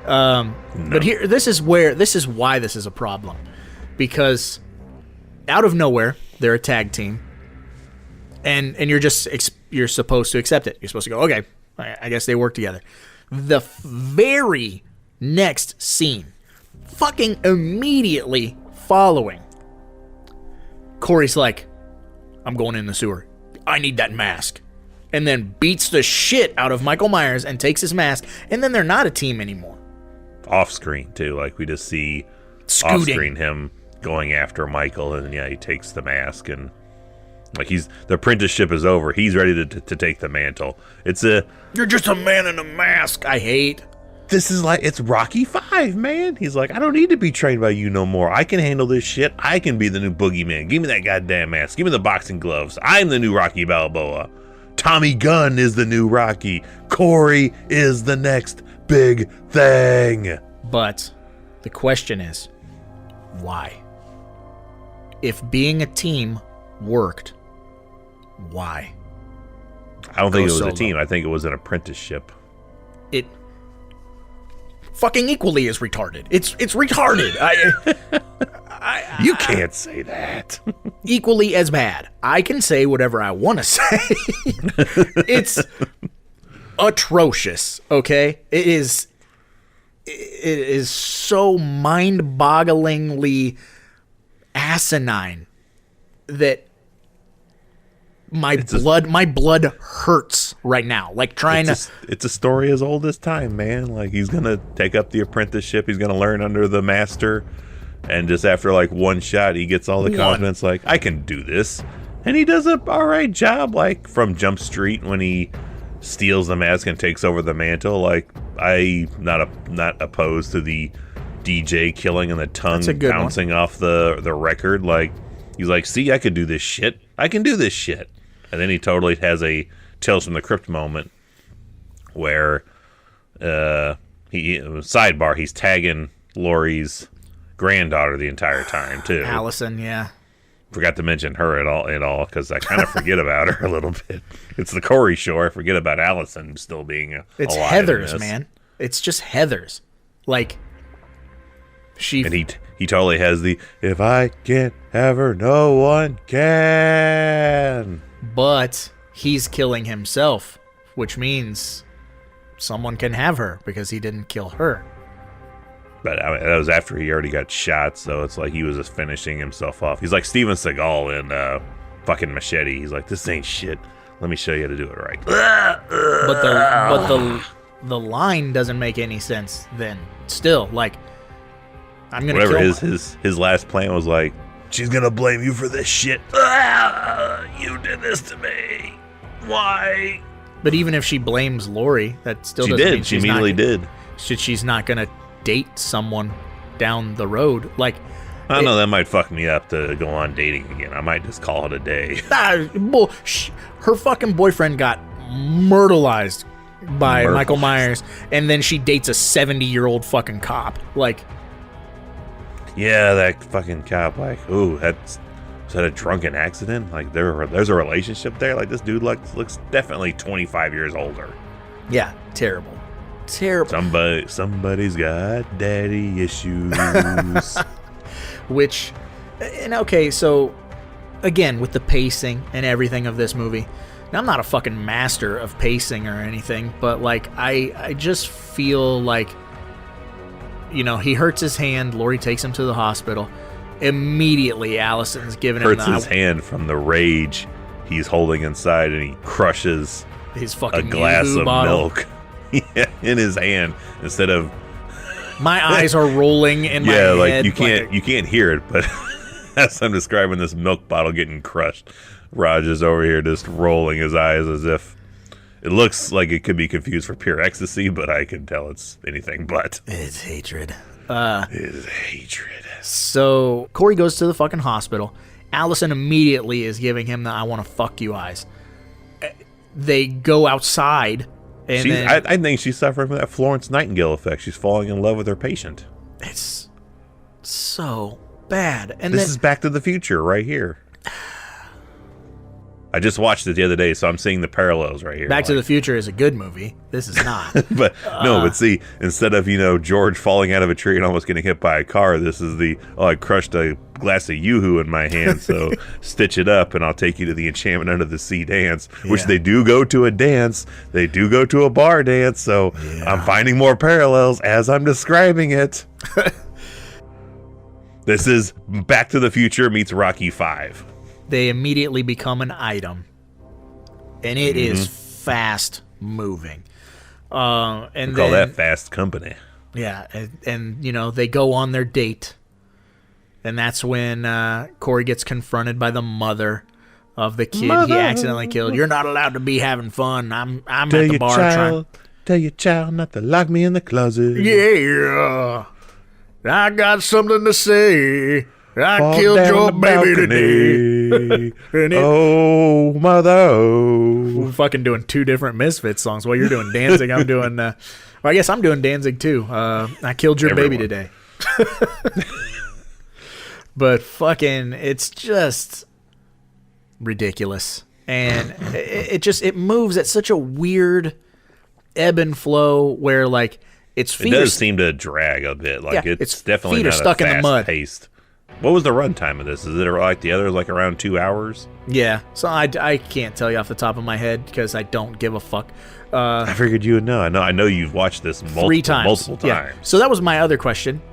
Speaker 4: But here, this is why this is a problem, because out of nowhere they're a tag team, and you're supposed to accept it. You're supposed to go, okay, I guess they work together. The very next scene, fucking immediately following, Corey's like, I'm going in the sewer. I need that mask. And then beats the shit out of Michael Myers and takes his mask, and then they're not a team anymore.
Speaker 5: Off screen too, like we just see
Speaker 4: Scooting.
Speaker 5: Off screen him going after Michael, and he takes the mask, and like the apprenticeship is over. He's ready to take the mantle. You're just a man in a mask. I hate. This is like, it's Rocky 5, man. He's like, I don't need to be trained by you no more. I can handle this shit. I can be the new boogeyman. Give me that goddamn mask. Give me the boxing gloves. I'm the new Rocky Balboa. Tommy Gunn is the new Rocky. Corey is the next big thing.
Speaker 4: But the question is, why? If being a team worked, why?
Speaker 5: I don't think it was a team. I think it was an apprenticeship.
Speaker 4: It fucking equally is retarded. It's retarded.
Speaker 5: You can't say that.
Speaker 4: Equally as bad. I can say whatever I want to say. It's atrocious, okay? It is so mind-bogglingly asinine that my blood hurts right now. Like
Speaker 5: it's a story as old as time, man. Like, he's gonna take up the apprenticeship. He's gonna learn under the master, and just after like one shot, he gets all the confidence. Like, I can do this, and he does a all right job. Like, from Jump Street when he steals the mask and takes over the mantle. Like, I not opposed to the DJ killing and the tongue bouncing off the record. Like, he's like, see, I could do this shit. I can do this shit. And then he totally has a Tales from the Crypt moment where sidebar, he's tagging Laurie's granddaughter the entire time too.
Speaker 4: Allison, yeah.
Speaker 5: Forgot to mention her at all because I kind of forget about her a little bit. It's the Corey show. I forget about Allison still being
Speaker 4: It's
Speaker 5: alive.
Speaker 4: Heather's, man. It's just Heather's. Like,
Speaker 5: and he totally has the, if I can't have her, no one can.
Speaker 4: But he's killing himself, which means someone can have her because he didn't kill her.
Speaker 5: But I mean, that was after he already got shot, so it's like he was just finishing himself off. He's like Steven Seagal in fucking Machete. He's like, this ain't shit. Let me show you how to do it right.
Speaker 4: But the line doesn't make any sense then. Still, like, I'm gonna
Speaker 5: whatever
Speaker 4: kill
Speaker 5: his last plan was like, she's gonna blame you for this shit. You did this to me. Why?
Speaker 4: But even if she blames Lori, that still
Speaker 5: She
Speaker 4: doesn't
Speaker 5: did.
Speaker 4: mean
Speaker 5: She immediately did.
Speaker 4: She's not gonna date someone down the road. Like,
Speaker 5: I don't know. That might fuck me up to go on dating again. I might just call it a day.
Speaker 4: Her fucking boyfriend got myrtleized by Michael Myers, and then she dates a 70-year-old fucking cop. Like,
Speaker 5: yeah, that fucking cop. Like, ooh, was that a drunken accident? Like, there's a relationship there. Like, this dude looks definitely 25 years older.
Speaker 4: yeah, terrible.
Speaker 5: Somebody's got daddy issues.
Speaker 4: Which, and okay, so again, with the pacing and everything of this movie, now I'm not a fucking master of pacing or anything, but like I just feel like, you know, he hurts his hand, Lori takes him to the hospital. Immediately Allison's giving him
Speaker 5: his hand from the rage he's holding inside, and he crushes
Speaker 4: his fucking
Speaker 5: a glass
Speaker 4: Yoo-hoo
Speaker 5: of
Speaker 4: bottle.
Speaker 5: milk in his hand instead of.
Speaker 4: My eyes are rolling in my head.
Speaker 5: Yeah, like you can't hear it, but as I'm describing this milk bottle getting crushed, Raj is over here just rolling his eyes as if it looks like it could be confused for pure ecstasy, but I can tell it's anything but.
Speaker 4: It's hatred.
Speaker 5: It is hatred.
Speaker 4: So Corey goes to the fucking hospital. Allison immediately is giving him the "I want to fuck you" eyes. They go outside. And
Speaker 5: I think she's suffering from that Florence Nightingale effect. She's falling in love with her patient.
Speaker 4: It's so bad. And
Speaker 5: this is Back to the Future right here. I just watched it the other day, so I'm seeing the parallels right here.
Speaker 4: Back to the Future is a good movie. This is not.
Speaker 5: but see, instead of, George falling out of a tree and almost getting hit by a car, this is I crushed a glass of Yoo-hoo in my hand, so stitch it up and I'll take you to the Enchantment Under the Sea dance, which they do go to a dance. They do go to a bar dance, so I'm finding more parallels as I'm describing it. This is Back to the Future meets Rocky 5.
Speaker 4: They immediately become an item, and it is fast moving. And
Speaker 5: call that fast company.
Speaker 4: Yeah, and they go on their date, and that's when Corey gets confronted by the mother of the kid he accidentally killed. You're not allowed to be having fun. I'm at the bar trying.
Speaker 5: Tell your child not to lock me in the closet.
Speaker 4: Yeah, I got something to say. I killed your baby today.
Speaker 5: Oh, mother.
Speaker 4: We're fucking doing two different Misfits songs. While you're doing Danzig, I'm doing... well, I guess I'm doing Danzig, too. I killed your baby today. But fucking, it's just ridiculous. And it moves at such a weird ebb and flow where, like, its feet
Speaker 5: it does seem to drag a bit. Like, it's definitely not
Speaker 4: stuck in the mud.
Speaker 5: Fast-paced. What was the runtime of this? Is it like the others, like around 2 hours?
Speaker 4: Yeah, so I can't tell you off the top of my head because I don't give a fuck.
Speaker 5: I figured you would know. I know you've watched this multiple times.
Speaker 4: Yeah. So that was my other question.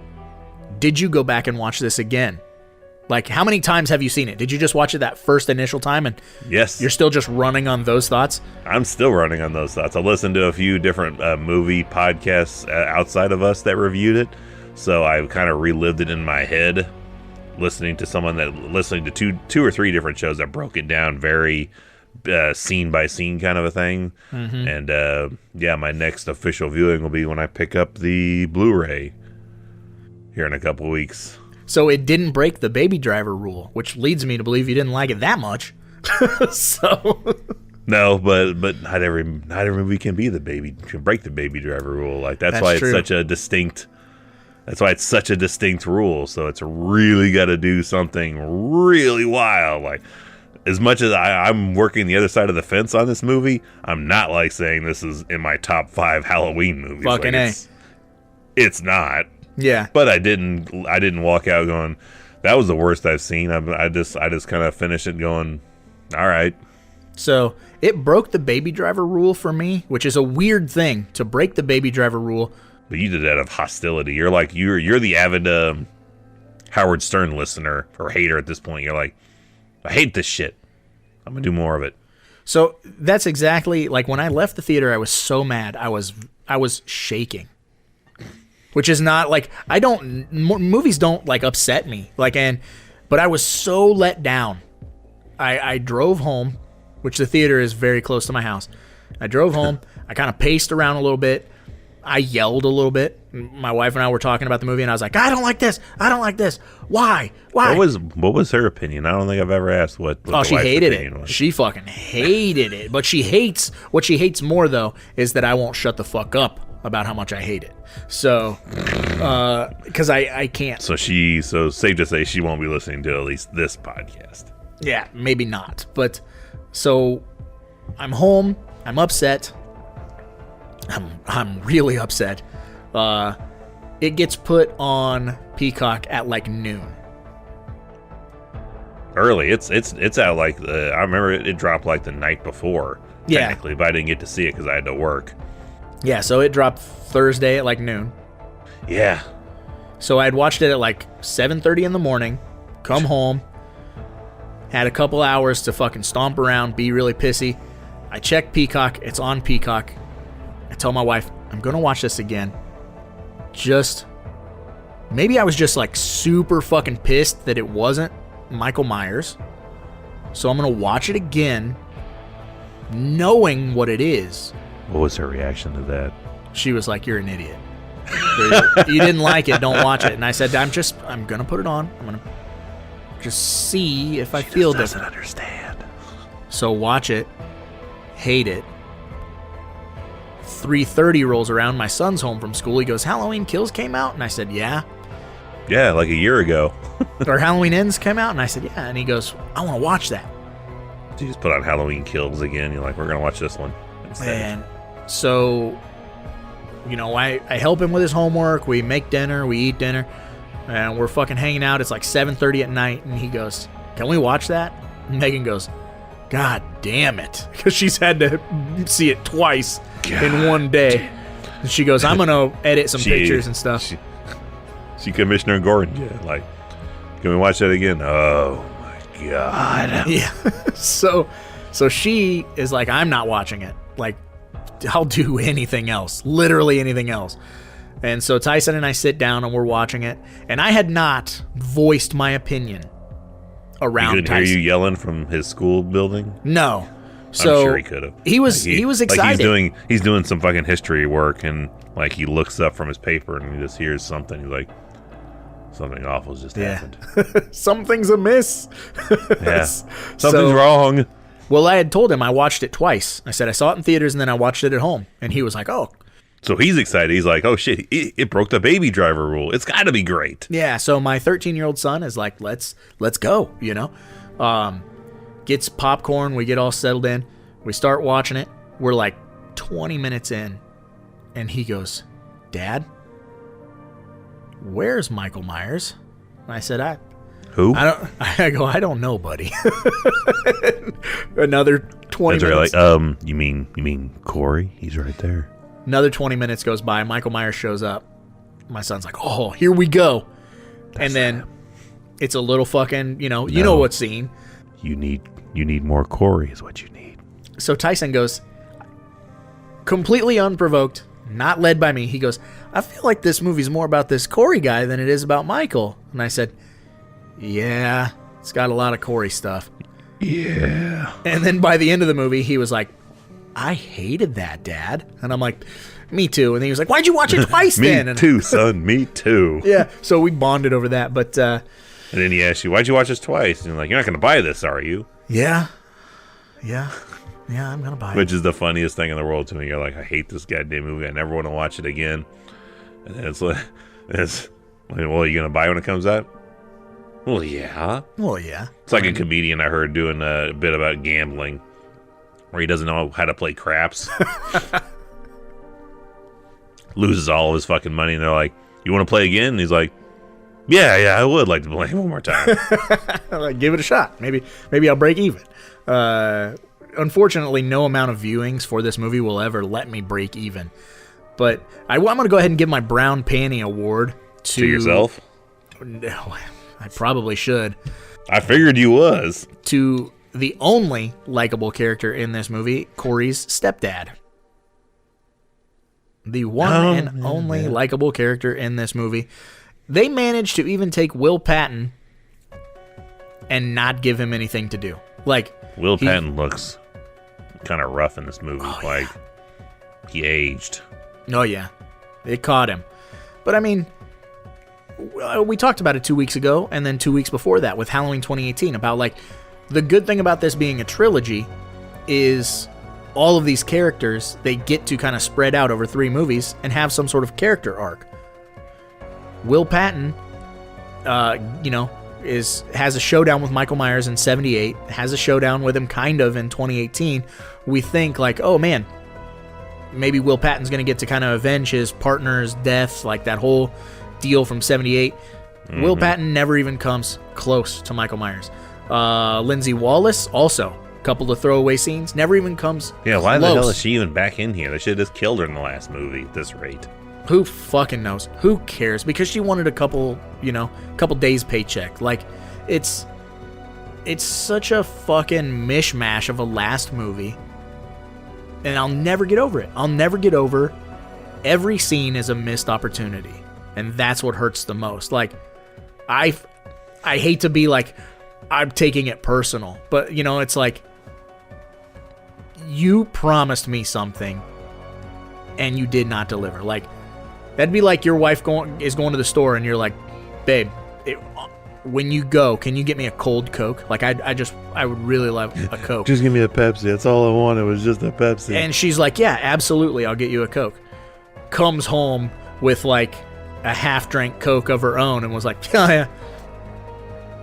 Speaker 4: Did you go back and watch this again? Like, how many times have you seen it? Did you just watch it that first initial time and
Speaker 5: yes,
Speaker 4: you're still just running on those thoughts?
Speaker 5: I'm still running on those thoughts. I listened to a few different movie podcasts outside of us that reviewed it, so I kind of relived it in my head. Listening to two or three different shows that broke it down very scene by scene kind of a thing. And my next official viewing will be when I pick up the Blu-ray here in a couple of weeks.
Speaker 4: So it didn't break the Baby Driver rule, which leads me to believe you didn't like it that much.
Speaker 5: No, but not every movie can break the Baby Driver rule. Like that's why
Speaker 4: true.
Speaker 5: It's such a distinct. That's why it's such a distinct rule. So it's really got to do something really wild. Like, as much as I'm working the other side of the fence on this movie, I'm not like saying this is in my top 5 Halloween movies.
Speaker 4: Fucking
Speaker 5: like, it's not.
Speaker 4: Yeah.
Speaker 5: But I didn't walk out going, that was the worst I've seen. I just kind of finished it going, all right.
Speaker 4: So it broke the Baby Driver rule for me, which is a weird thing to break the Baby Driver rule.
Speaker 5: But you did that out of hostility. You're like you're the avid Howard Stern listener or hater at this point. You're like, I hate this shit. I'm gonna do more of it.
Speaker 4: So that's exactly like when I left the theater. I was so mad. I was shaking. Which is not like movies don't like upset me but I was so let down. I drove home, which the theater is very close to my house. I drove home. I kind of paced around a little bit. I yelled a little bit. My wife and I were talking about the movie, and I was like, I don't like this. I don't like this. Why?
Speaker 5: What was her opinion? I don't think I've ever asked what
Speaker 4: she hated
Speaker 5: it.
Speaker 4: Was. She fucking hated it. But what she hates more, though, is that I won't shut the fuck up about how much I hate it. So, because I can't. So
Speaker 5: safe to say she won't be listening to at least this podcast.
Speaker 4: Yeah, maybe not. But, so, I'm home. I'm upset. I'm really upset. It gets put on Peacock at like noon.
Speaker 5: Early. It's out like I remember it dropped like the night before.
Speaker 4: Yeah.
Speaker 5: Technically, but I didn't get to see it because I had to work.
Speaker 4: Yeah, so it dropped Thursday at like noon.
Speaker 5: Yeah.
Speaker 4: So I had watched it at like 7:30 in the morning. Come home. Had a couple hours to fucking stomp around, be really pissy. I check Peacock. It's on Peacock. I tell my wife, I'm going to watch this again. Maybe I was just like super fucking pissed that it wasn't Michael Myers. So I'm going to watch it again, knowing what it is.
Speaker 5: What was her reaction to that?
Speaker 4: She was like, you're an idiot. You didn't like it, don't watch it. And I said, I'm going to put it on. I'm going to just see if I feel different.
Speaker 5: She doesn't understand.
Speaker 4: So watch it. Hate it. 3:30 rolls around. My son's home from school. He goes, Halloween Kills came out? And I said, yeah.
Speaker 5: Yeah, like a year ago.
Speaker 4: Or Halloween Ends came out? And I said, yeah. And he goes, I want to watch that.
Speaker 5: So you just put on Halloween Kills again. You're like, we're going to watch this one instead.
Speaker 4: And so, I help him with his homework. We make dinner. We eat dinner. And we're fucking hanging out. It's like 7:30 at night. And he goes, can we watch that? And Megan goes, God damn it. Because she's had to see it twice in one day. And she goes, I'm going to edit some pictures and stuff.
Speaker 5: She Commissioner Gordon. Yeah, like, can we watch that again? Oh, my God.
Speaker 4: Yeah. So she is like, I'm not watching it. Like, I'll do anything else. Literally anything else. And so Tyson and I sit down and we're watching it. And I had not voiced my opinion around
Speaker 5: Tyson. He couldn't hear you yelling from his school building?
Speaker 4: No. So
Speaker 5: I'm sure he could have.
Speaker 4: He was excited.
Speaker 5: Like he's doing some fucking history work, and like he looks up from his paper and he just hears something. He's like, something awful's just happened.
Speaker 4: Something's amiss.
Speaker 5: Yeah. Something's wrong.
Speaker 4: Well, I had told him I watched it twice. I said I saw it in theaters and then I watched it at home. And he was like, oh.
Speaker 5: So he's excited. He's like, oh shit, it broke the Baby Driver rule. It's got to be great.
Speaker 4: Yeah, so my 13-year-old son is like, let's go, Gets popcorn, we get all settled in. We start watching it. We're like 20 minutes in. And he goes, Dad, where's Michael Myers? And I said,
Speaker 5: Who?
Speaker 4: I don't know, buddy. Another 20 minutes.
Speaker 5: Like, you mean Corey? He's right there.
Speaker 4: Another 20 minutes goes by. Michael Myers shows up. My son's like, oh, here we go. And then it's a little fucking, you know what scene.
Speaker 5: You need more Corey is what you need.
Speaker 4: So Tyson goes, completely unprovoked, not led by me. He goes, I feel like this movie's more about this Corey guy than it is about Michael. And I said, yeah, it's got a lot of Corey stuff.
Speaker 5: Yeah.
Speaker 4: And then by the end of the movie, he was like, I hated that, Dad. And I'm like, me too. And then he was like, why'd you watch it twice then?
Speaker 5: Me too, son. Me too.
Speaker 4: Yeah. So we bonded over that. But
Speaker 5: and then he asked you, why'd you watch this twice? And you're like, you're not going to buy this, are you?
Speaker 4: Yeah, I'm going to buy it.
Speaker 5: Which is the funniest thing in the world to me. You're like, I hate this goddamn movie. I never want to watch it again. And then it's like, well, are you going to buy it when it comes out? Well, yeah. It's like a comedian I heard doing a bit about gambling where he doesn't know how to play craps. Loses all of his fucking money. And they're like, you want to play again? And he's like, yeah, I would like to play one more time.
Speaker 4: Like, give it a shot. Maybe I'll break even. Unfortunately, no amount of viewings for this movie will ever let me break even. But I'm going to go ahead and give my brown panty award
Speaker 5: To yourself?
Speaker 4: No, I probably should.
Speaker 5: I figured you was.
Speaker 4: To the only likable character in this movie, Corey's stepdad. The one and only likable character in this movie. They managed to even take Will Patton and not give him anything to do. Like,
Speaker 5: Will Patton looks kind of rough in this movie. He aged.
Speaker 4: Oh, yeah. It caught him. But, I mean, we talked about it 2 weeks ago, and then 2 weeks before that with Halloween 2018, about, like, the good thing about this being a trilogy is all of these characters, they get to kind of spread out over 3 movies and have some sort of character arc. Will Patton, has a showdown with Michael Myers in 78, has a showdown with him kind of in 2018. We think, like, oh, man, maybe Will Patton's going to get to kind of avenge his partner's death, like that whole deal from 78. Mm-hmm. Will Patton never even comes close to Michael Myers. Lindsay Wallace, also, a couple of throwaway scenes, never even comes
Speaker 5: Yeah, why
Speaker 4: close.
Speaker 5: the hell is she even back in here? They should have just killed her in the last movie at this rate.
Speaker 4: Who fucking knows? Who cares? Because she wanted a couple days paycheck. Like, it's such a fucking mishmash of a last movie. And I'll never get over it. I'll never get over every scene is a missed opportunity. And that's what hurts the most. Like, I hate to be like, I'm taking it personal. But, it's like, you promised me something and you did not deliver. Like, that'd be like your wife is going to the store and you're like, babe, when you go, can you get me a cold Coke? Like, I would really love a Coke.
Speaker 5: Just give me a Pepsi. That's all I wanted was just a Pepsi.
Speaker 4: And she's like, yeah, absolutely, I'll get you a Coke. Comes home with, like, a half-drank Coke of her own and was like, oh, yeah,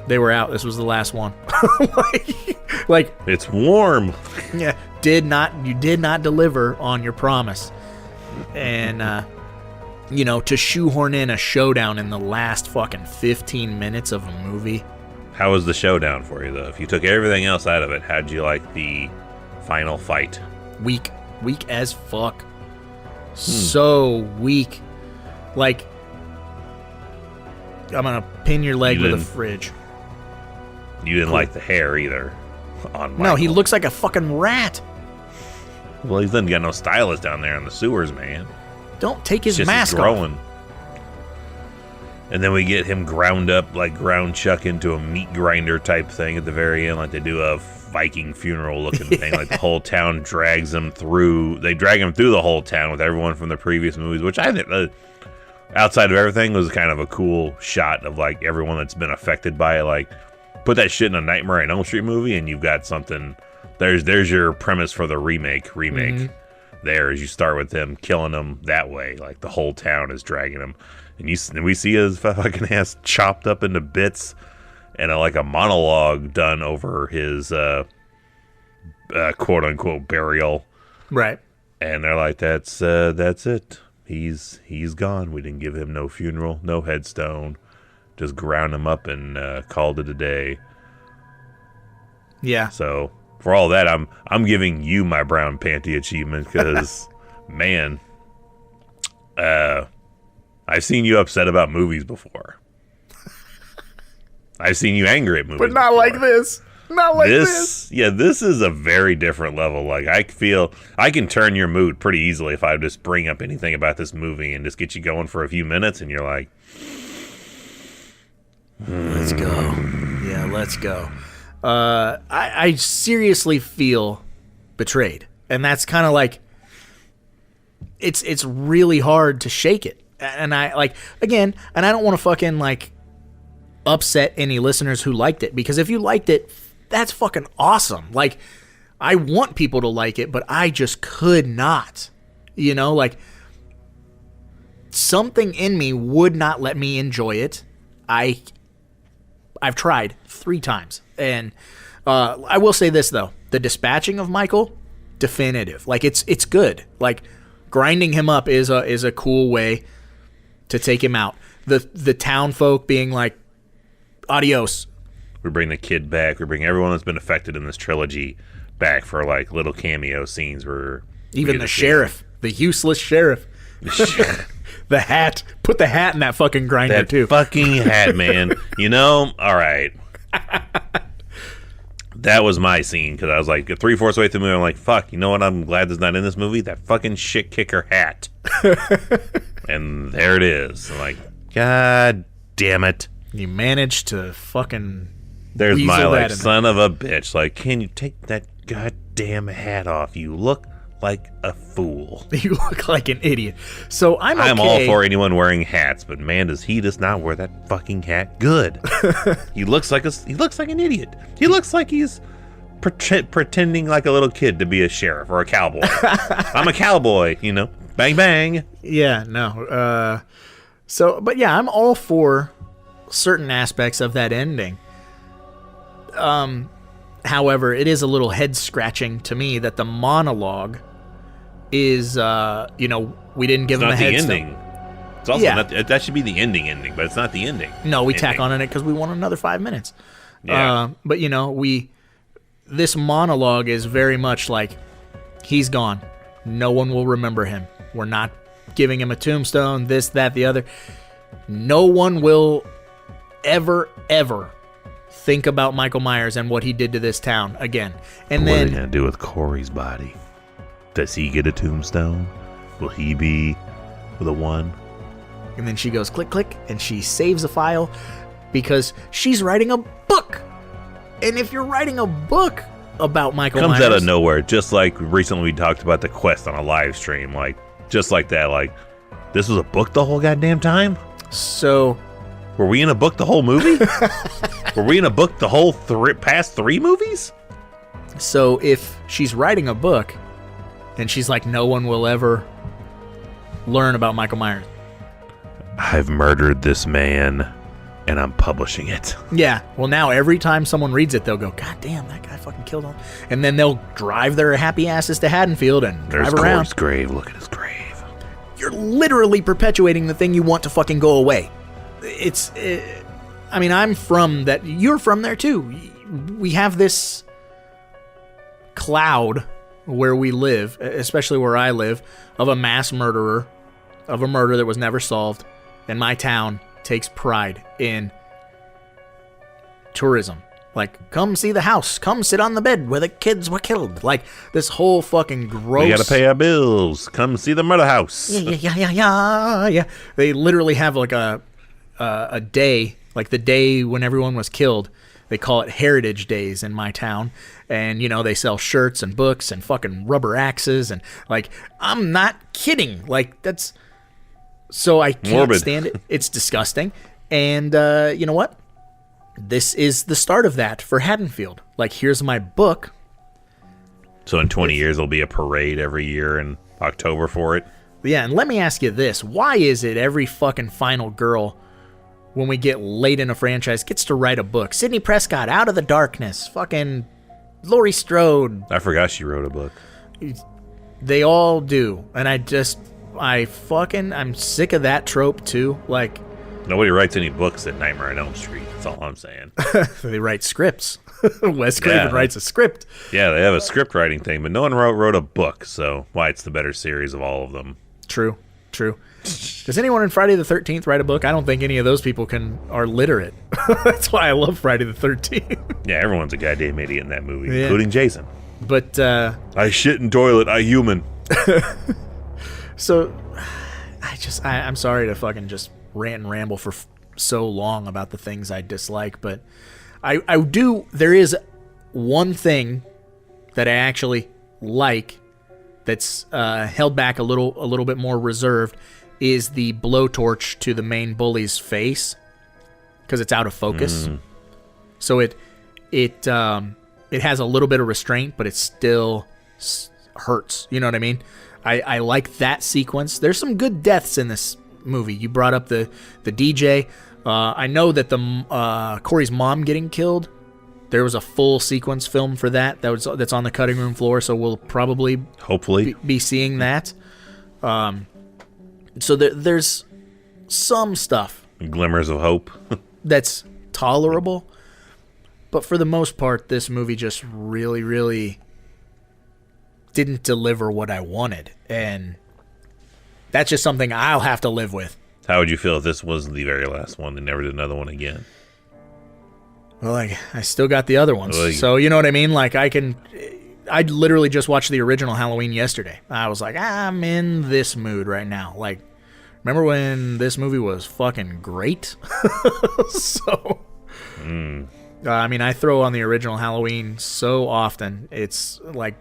Speaker 4: they were out. This was the last one. like,
Speaker 5: it's warm.
Speaker 4: Yeah, you did not deliver on your promise. And, to shoehorn in a showdown in the last fucking 15 minutes of a movie.
Speaker 5: How was the showdown for you, though? If you took everything else out of it, how'd you like the final fight?
Speaker 4: Weak as fuck. So weak. Like, I'm gonna pin your leg with a fridge.
Speaker 5: You didn't like the hair either on Michael.
Speaker 4: No, he looks like a fucking rat.
Speaker 5: Well, he's done got no stylist down there in the sewers, man.
Speaker 4: Don't take his
Speaker 5: It's just
Speaker 4: mask
Speaker 5: growing.
Speaker 4: off.
Speaker 5: And then we get him ground up, like ground chuck into a meat grinder type thing at the very end, like they do a Viking funeral looking thing. Like the whole town drags him through. They drag him through the whole town with everyone from the previous movies, which I think, outside of everything, was kind of a cool shot of like everyone that's been affected by it. Like, put that shit in a Nightmare on Elm Street movie, and you've got something. There's your premise for the remake. Mm-hmm. There, as you start with them killing him that way, like the whole town is dragging him, and we see his fucking ass chopped up into bits, and a monologue done over his quote unquote burial.
Speaker 4: Right.
Speaker 5: And they're like, that's it. He's gone. We didn't give him no funeral, no headstone, just ground him up and called it a day.
Speaker 4: Yeah.
Speaker 5: So for all that, I'm giving you my brown panty achievement because, man, I've seen you upset about movies before. I've seen you angry at movies,
Speaker 1: But not
Speaker 5: before.
Speaker 1: like this. Not like this.
Speaker 5: Yeah, this is a very different level. Like, I feel I can turn your mood pretty easily if I just bring up anything about this movie and just get you going for a few minutes, and you're like,
Speaker 4: Let's go. Yeah, let's go. I seriously feel betrayed, and that's kind of like it's really hard to shake it. And I don't want to fucking like upset any listeners who liked it, because if you liked it, that's fucking awesome. Like, I want people to like it, but I just could not. Like, something in me would not let me enjoy it. I've tried 3 times. And I will say this, though. The dispatching of Michael, definitive. Like, it's good. Like, grinding him up is a cool way to take him out. The town folk being like, adios.
Speaker 5: we bring the kid back, we bring everyone that's been affected in this trilogy back for like little cameo scenes where
Speaker 4: even the sheriff, the useless sheriff, The hat. Put the hat in that fucking grinder,
Speaker 5: That
Speaker 4: too.
Speaker 5: fucking hat, man. You know, all right. That was my scene, because I was like, 3/4 way through the movie, I'm like, fuck, you know what I'm glad that's not in this movie? That fucking shit kicker hat. And there it is. I'm like, God damn it.
Speaker 4: You managed to fucking
Speaker 5: There's
Speaker 4: weasel
Speaker 5: my,
Speaker 4: that
Speaker 5: like,
Speaker 4: in
Speaker 5: son of a bitch. Like, can you take that goddamn hat off? You look like a fool.
Speaker 4: You look like an idiot. So I'm
Speaker 5: all for anyone wearing hats, but man, does he just not wear that fucking hat good. He looks like an idiot. He looks like he's pretending like a little kid to be a sheriff or a cowboy. I'm a cowboy, you know. Bang bang.
Speaker 4: Yeah, no. But yeah, I'm all for certain aspects of that ending. However, it is a little head scratching to me that the monologue is, we didn't give him a head start.
Speaker 5: Ending. It's also not, that should be the ending, but it's not the ending.
Speaker 4: No, we tack on it because we want another 5 minutes.
Speaker 5: Yeah.
Speaker 4: But this monologue is very much like, he's gone. No one will remember him. We're not giving him a tombstone, this, that, the other. No one will ever think about Michael Myers and what he did to this town again. And
Speaker 5: what are
Speaker 4: then
Speaker 5: they gonna do with Corey's body? Does he get a tombstone? Will he be the one?
Speaker 4: And then she goes click, click, and she saves a file because she's writing a book. And if you're writing a book about Michael
Speaker 5: Comes
Speaker 4: Myers...
Speaker 5: out of nowhere, just like recently we talked about the quest on a live stream. Like, just like that. Like, this was a book the whole goddamn time?
Speaker 4: So...
Speaker 5: Were we in a book the whole movie? Were we in a book the whole past 3 movies?
Speaker 4: So if she's writing a book, and she's like, no one will ever learn about Michael Myers.
Speaker 5: I've murdered this man, and I'm publishing it.
Speaker 4: Yeah. Well, now every time someone reads it, they'll go, God damn, that guy fucking killed him. And then they'll drive their happy asses to Haddonfield and
Speaker 5: There's
Speaker 4: drive around.
Speaker 5: Corey's grave. Look at his grave.
Speaker 4: You're literally perpetuating the thing you want to fucking go away. I'm from that. You're from there too. We have this cloud where we live, especially where I live, of a mass murderer, of a murder that was never solved. And my town takes pride in tourism. Like, come see the house. Come sit on the bed where the kids were killed. Like, this whole fucking gross...
Speaker 5: We gotta pay our bills. Come see the murder house.
Speaker 4: Yeah. They literally have like a day, like the day when everyone was killed. They call it Heritage Days in my town. And, they sell shirts and books and fucking rubber axes. And, like, I'm not kidding. Like, that's... So I can't
Speaker 5: Morbid.
Speaker 4: stand it. It's disgusting. And you know what? This is the start of that for Haddonfield. Like, here's my book.
Speaker 5: So in 20 years, there'll be a parade every year in October for it.
Speaker 4: Yeah, and let me ask you this. Why is it every fucking final girl, when we get late in a franchise, gets to write a book? Sidney Prescott, Out of the Darkness. Fucking Laurie Strode.
Speaker 5: I forgot she wrote a book.
Speaker 4: They all do. And I'm sick of that trope, too. Like...
Speaker 5: Nobody writes any books at Nightmare on Elm Street. That's all I'm saying.
Speaker 4: They write scripts. Wes Craven writes a script.
Speaker 5: Yeah, they have a script writing thing, but no one wrote a book, so why it's the better series of all of them.
Speaker 4: True. Does anyone in Friday the 13th write a book? I don't think any of those people are literate. That's why I love Friday the 13th.
Speaker 5: Yeah, everyone's a goddamn idiot in that movie,
Speaker 4: Yeah.
Speaker 5: including Jason.
Speaker 4: But,
Speaker 5: I shit in toilet, I human.
Speaker 4: so, I'm sorry to fucking just rant and ramble for so long about the things I dislike, but I do. There is one thing that I actually like that's held back a little bit more reserved, is the blowtorch to the main bully's face, because it's out of focus. So it has a little bit of restraint, but it still hurts. You know what I mean? I like that sequence. There's some good deaths in this movie. You brought up the DJ. I know that the Corey's mom getting killed, there was a full sequence film for that's on the cutting room floor, so we'll probably
Speaker 5: hopefully
Speaker 4: be seeing that. So there's some stuff,
Speaker 5: glimmers of hope.
Speaker 4: that's tolerable, but for the most part, this movie just really, really didn't deliver what I wanted. And That's just something I'll have to live with.
Speaker 5: How would you feel if this was the very last one? They never did another one again.
Speaker 4: Well, I still got the other ones.
Speaker 5: Well,
Speaker 4: So, you know what I mean? Like, I literally just watched the original Halloween yesterday. I was like, I'm in this mood right now. Like, remember when this movie was fucking great? So, I mean, I throw on the original Halloween so often. It's like,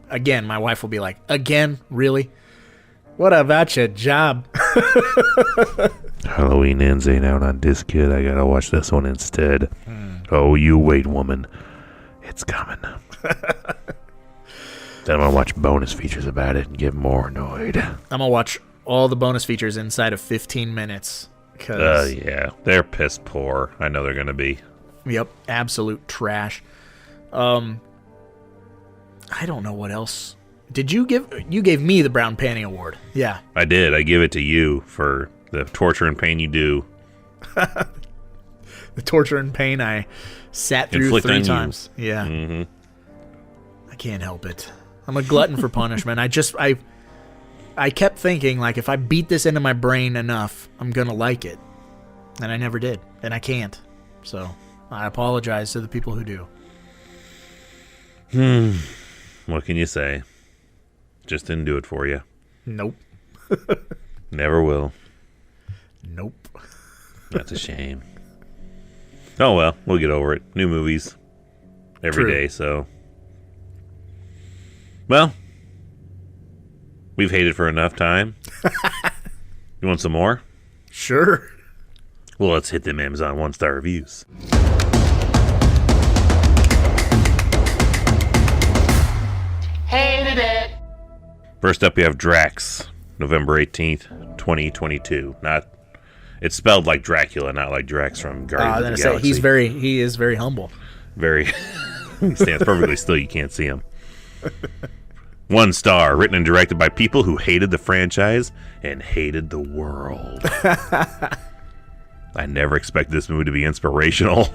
Speaker 4: again, my wife will be like, again? Really? What about your job?
Speaker 5: Halloween ends ain't out on disc, kid. I gotta watch this one instead. Oh, you wait, woman. It's coming. Then I'm gonna watch bonus features about it and get more annoyed.
Speaker 4: I'm gonna watch all the bonus features inside of 15 minutes.
Speaker 5: Yeah, they're piss poor. I know they're gonna be.
Speaker 4: Yep, absolute trash. I don't know what else. You gave me the Brown Panty Award. Yeah.
Speaker 5: I did. I give it to you for the torture and pain you do.
Speaker 4: The torture and pain I sat through
Speaker 5: Inflict
Speaker 4: 3
Speaker 5: on you.
Speaker 4: times. Yeah.
Speaker 5: Mm-hmm.
Speaker 4: I can't help it. I'm a glutton for punishment. I kept thinking, like, if I beat this into my brain enough, I'm going to like it. And I never did. And I can't. So I apologize to the people who do.
Speaker 5: What can you say? Just didn't do it for you.
Speaker 4: Nope.
Speaker 5: Never will.
Speaker 4: Nope.
Speaker 5: That's a shame. Oh well, we'll get over it. New movies every day, so. Well, we've hated for enough time. You want some more?
Speaker 4: Sure.
Speaker 5: Well, let's hit them Amazon 1-star reviews.
Speaker 6: Hated it.
Speaker 5: First up, you have Drax, November 18th, 2022. It's spelled like Dracula, not like Drax from Guardians of the Galaxy.
Speaker 4: He is very humble.
Speaker 5: Very. He stands perfectly still. You can't see him. 1 star, written and directed by people who hated the franchise and hated the world. I never expected this movie to be inspirational.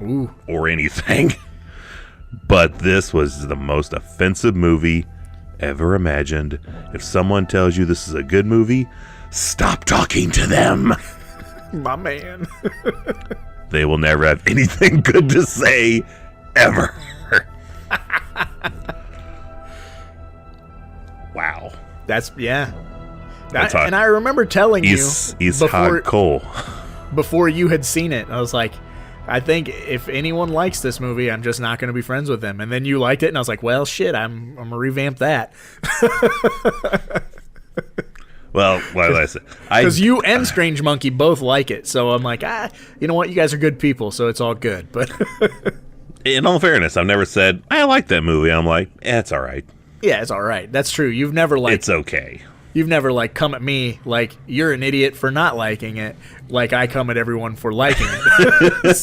Speaker 4: Ooh.
Speaker 5: Or anything. But this was the most offensive movie ever imagined. If someone tells you this is a good movie, stop talking to them.
Speaker 4: My man.
Speaker 5: They will never have anything good to say, ever. Wow.
Speaker 4: And I remember telling you before you had seen it, I was like, I think if anyone likes this movie, I'm just not going to be friends with them. And then you liked it, and I was like, well, shit, I'm going to revamp that.
Speaker 5: Well, like I said,
Speaker 4: because you and Strange Monkey both like it, so I'm like, you know what, you guys are good people, so it's all good. But
Speaker 5: in all fairness, I've never said I like that movie. I'm like, it's all right.
Speaker 4: Yeah, it's all right. That's true. You've never
Speaker 5: it's okay.
Speaker 4: You've never come at me like you're an idiot for not liking it, like I come at everyone for liking it.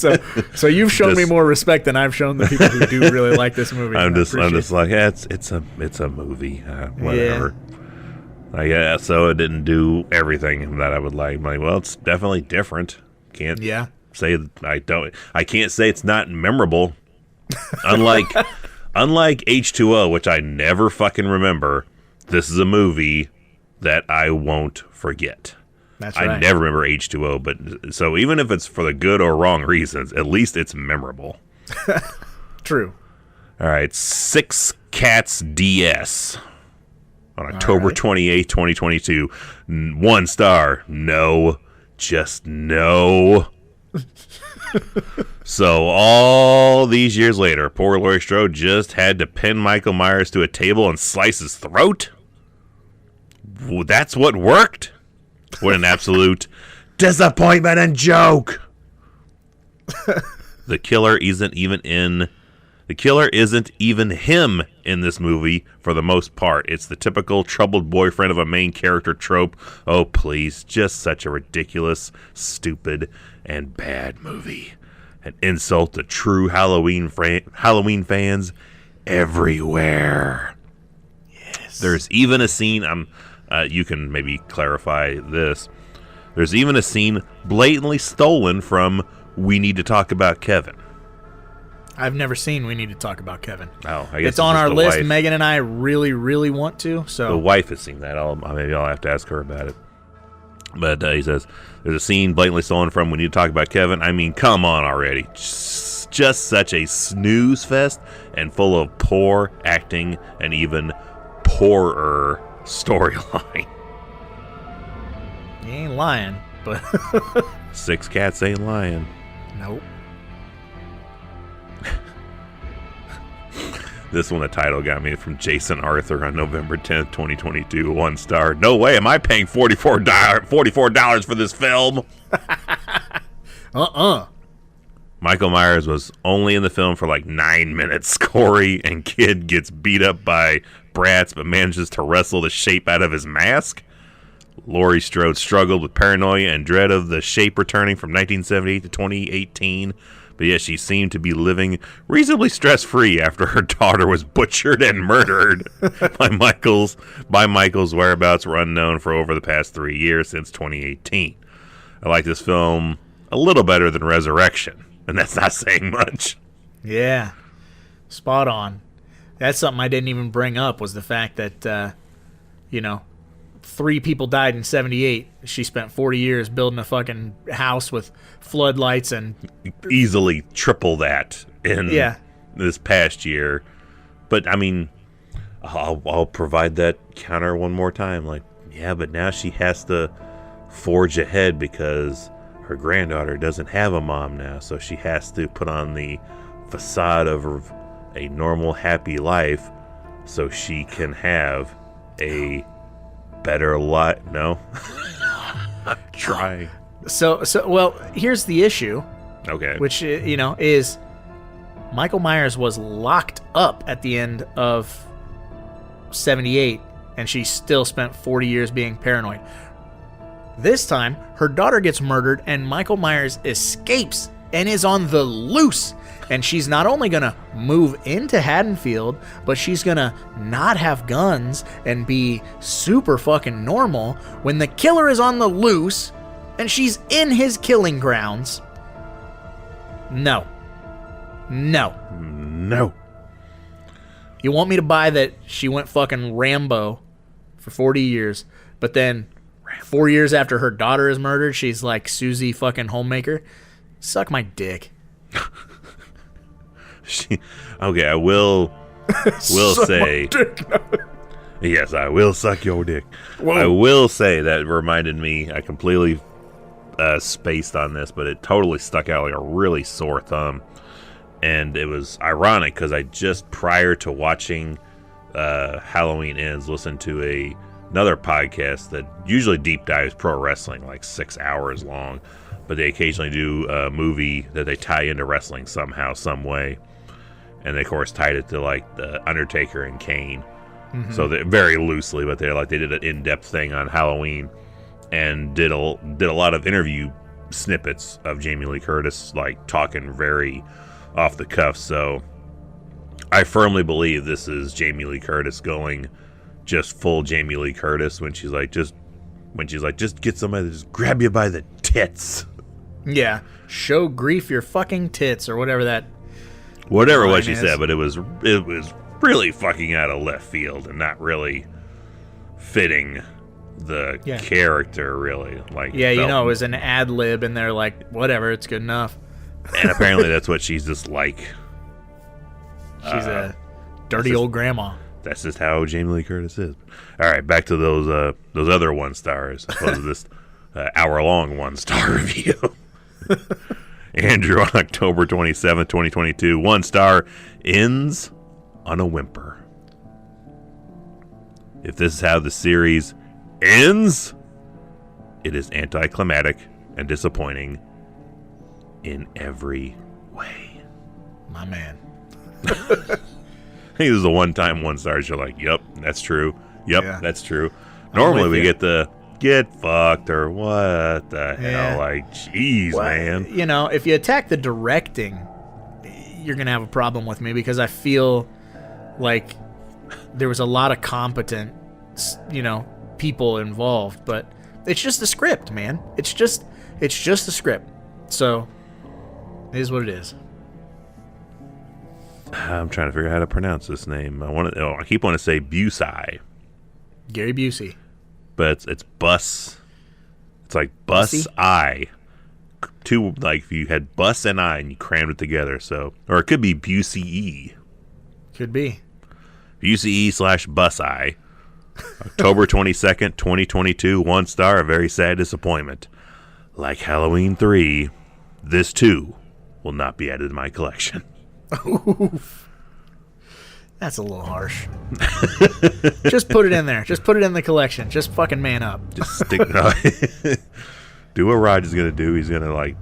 Speaker 4: so you've shown me more respect than I've shown the people who do really like this movie.
Speaker 5: I'm just like, it's a movie, whatever. Yeah. So it didn't do everything that I would like. I'm like, well, it's definitely different. Can't say I can't say it's not memorable. Unlike H2O, which I never fucking remember. This is a movie that I won't forget.
Speaker 4: That's right.
Speaker 5: I never remember H2O, but so even if it's for the good or wrong reasons, at least it's memorable.
Speaker 4: True.
Speaker 5: All right, 6 Cats DS on October 28th, 2022. 1 star. No, just no. So all these years later, poor Laurie Strode just had to pin Michael Myers to a table and slice his throat? That's what worked? What an absolute disappointment and joke. The killer isn't even him in this movie for the most part. It's the typical troubled boyfriend of a main character trope. Oh, please. Just such a ridiculous, stupid, and bad movie. An insult to true Halloween fans everywhere. Yes. There's even a scene, you can maybe clarify this. There's even a scene blatantly stolen from We Need to Talk About Kevin.
Speaker 4: I've never seen We Need to Talk About Kevin.
Speaker 5: Oh, I guess
Speaker 4: It's on our
Speaker 5: the
Speaker 4: list.
Speaker 5: wife.
Speaker 4: Megan and I really, really want to. So
Speaker 5: The wife.
Speaker 4: Megan and I really, really want to.
Speaker 5: The
Speaker 4: So
Speaker 5: wife has seen that. Maybe I'll have to ask her about it. But he says, there's a scene blatantly stolen from We Need to Talk About Kevin. I mean, come on already. Just such a snooze fest and full of poor acting and even poorer storyline.
Speaker 4: you ain't lying, but
Speaker 5: 6 cats ain't lying.
Speaker 4: nope.
Speaker 5: This one, the title got me from Jason Arthur on November 10th, 2022. 1 star. No way am I paying $44 for this film. Michael Myers was only in the film for like 9 minutes. Corey and Kid gets beat up by brats but manages to wrestle the shape out of his mask. Laurie Strode struggled with paranoia and dread of the shape returning from 1978 to 2018. But yet she seemed to be living reasonably stress-free after her daughter was butchered and murdered by Michael's whereabouts were unknown for over the past 3 years since 2018. I like this film a little better than Resurrection, and that's not saying much.
Speaker 4: Yeah, spot on. That's something I didn't even bring up was the fact that, 3 people died in 78. She spent 40 years building a fucking house with floodlights and
Speaker 5: Easily triple that in this past year. But, I mean, I'll provide that counter one more time. Like, yeah, but now she has to forge ahead because her granddaughter doesn't have a mom now. So she has to put on the facade of a normal, happy life so she can have a better life. No? I'm trying.
Speaker 4: so well, here's the issue,
Speaker 5: Okay.
Speaker 4: which is Michael Myers was locked up at the end of 78 and she still spent 40 years being paranoid. This time, her daughter gets murdered and Michael Myers escapes and is on the loose. And she's not only going to move into Haddonfield, but she's going to not have guns and be super fucking normal when the killer is on the loose and she's in his killing grounds. No. You want me to buy that she went fucking Rambo for 40 years, but then 4 years after her daughter is murdered, she's like Susie fucking Homemaker? Suck my dick.
Speaker 5: Okay, I will say, yes, I will suck your dick.
Speaker 4: Whoa.
Speaker 5: I will say that reminded me, I completely spaced on this, but it totally stuck out like a really sore thumb. And it was ironic because I just prior to watching Halloween Ends listened to another podcast that usually deep dives pro wrestling, like 6 hours long, but they occasionally do a movie that they tie into wrestling somehow, some way. And they, of course, tied it to like the Undertaker and Kane. Mm-hmm. So they very loosely, but they did an in-depth thing on Halloween and did a lot of interview snippets of Jamie Lee Curtis, like talking very off the cuff. So I firmly believe this is Jamie Lee Curtis going just full Jamie Lee Curtis when she's like, just get somebody to just grab you by the tits.
Speaker 4: Yeah, show grief your fucking tits or whatever
Speaker 5: what she said, but it was really fucking out of left field and not really fitting the character, really. Like,
Speaker 4: it was an ad lib and they're like, whatever, it's good enough.
Speaker 5: And apparently that's what she's just like.
Speaker 4: She's a dirty old grandma.
Speaker 5: That's just how Jamie Lee Curtis is. All right, back to those other 1 stars. As opposed to this hour-long 1-star review. Andrew on October 27th, 2022. 1 star, ends on a whimper. If this is how the series ends, it is anticlimactic and disappointing in every way.
Speaker 4: My man.
Speaker 5: I think this is a one-time 1 star. You're like, yep, that's true. Yep, that's true. Normally we get the get fucked or what the hell. Like, jeez, man.
Speaker 4: If you attack the directing, you're going to have a problem with me because I feel like there was a lot of competent, people involved. But it's just a script, man. It's just a script. So, it is what it is.
Speaker 5: I'm trying to figure out how to pronounce this name. I keep wanting to say Busey,
Speaker 4: Gary Busey.
Speaker 5: but it's Bus. It's like Bus
Speaker 4: Busey?
Speaker 5: I. Two, like if you had Bus and I and you crammed it together. So, or it could be Busey.
Speaker 4: Could be.
Speaker 5: Busey/Bus I. October 22nd, 2022. 1 star. A very sad disappointment. Like Halloween 3, this too will not be added to my collection.
Speaker 4: Oof. That's a little harsh. Just put it in there. Just put it in the collection. Just fucking man up.
Speaker 5: Just stick. Do what Roger's gonna do. He's gonna like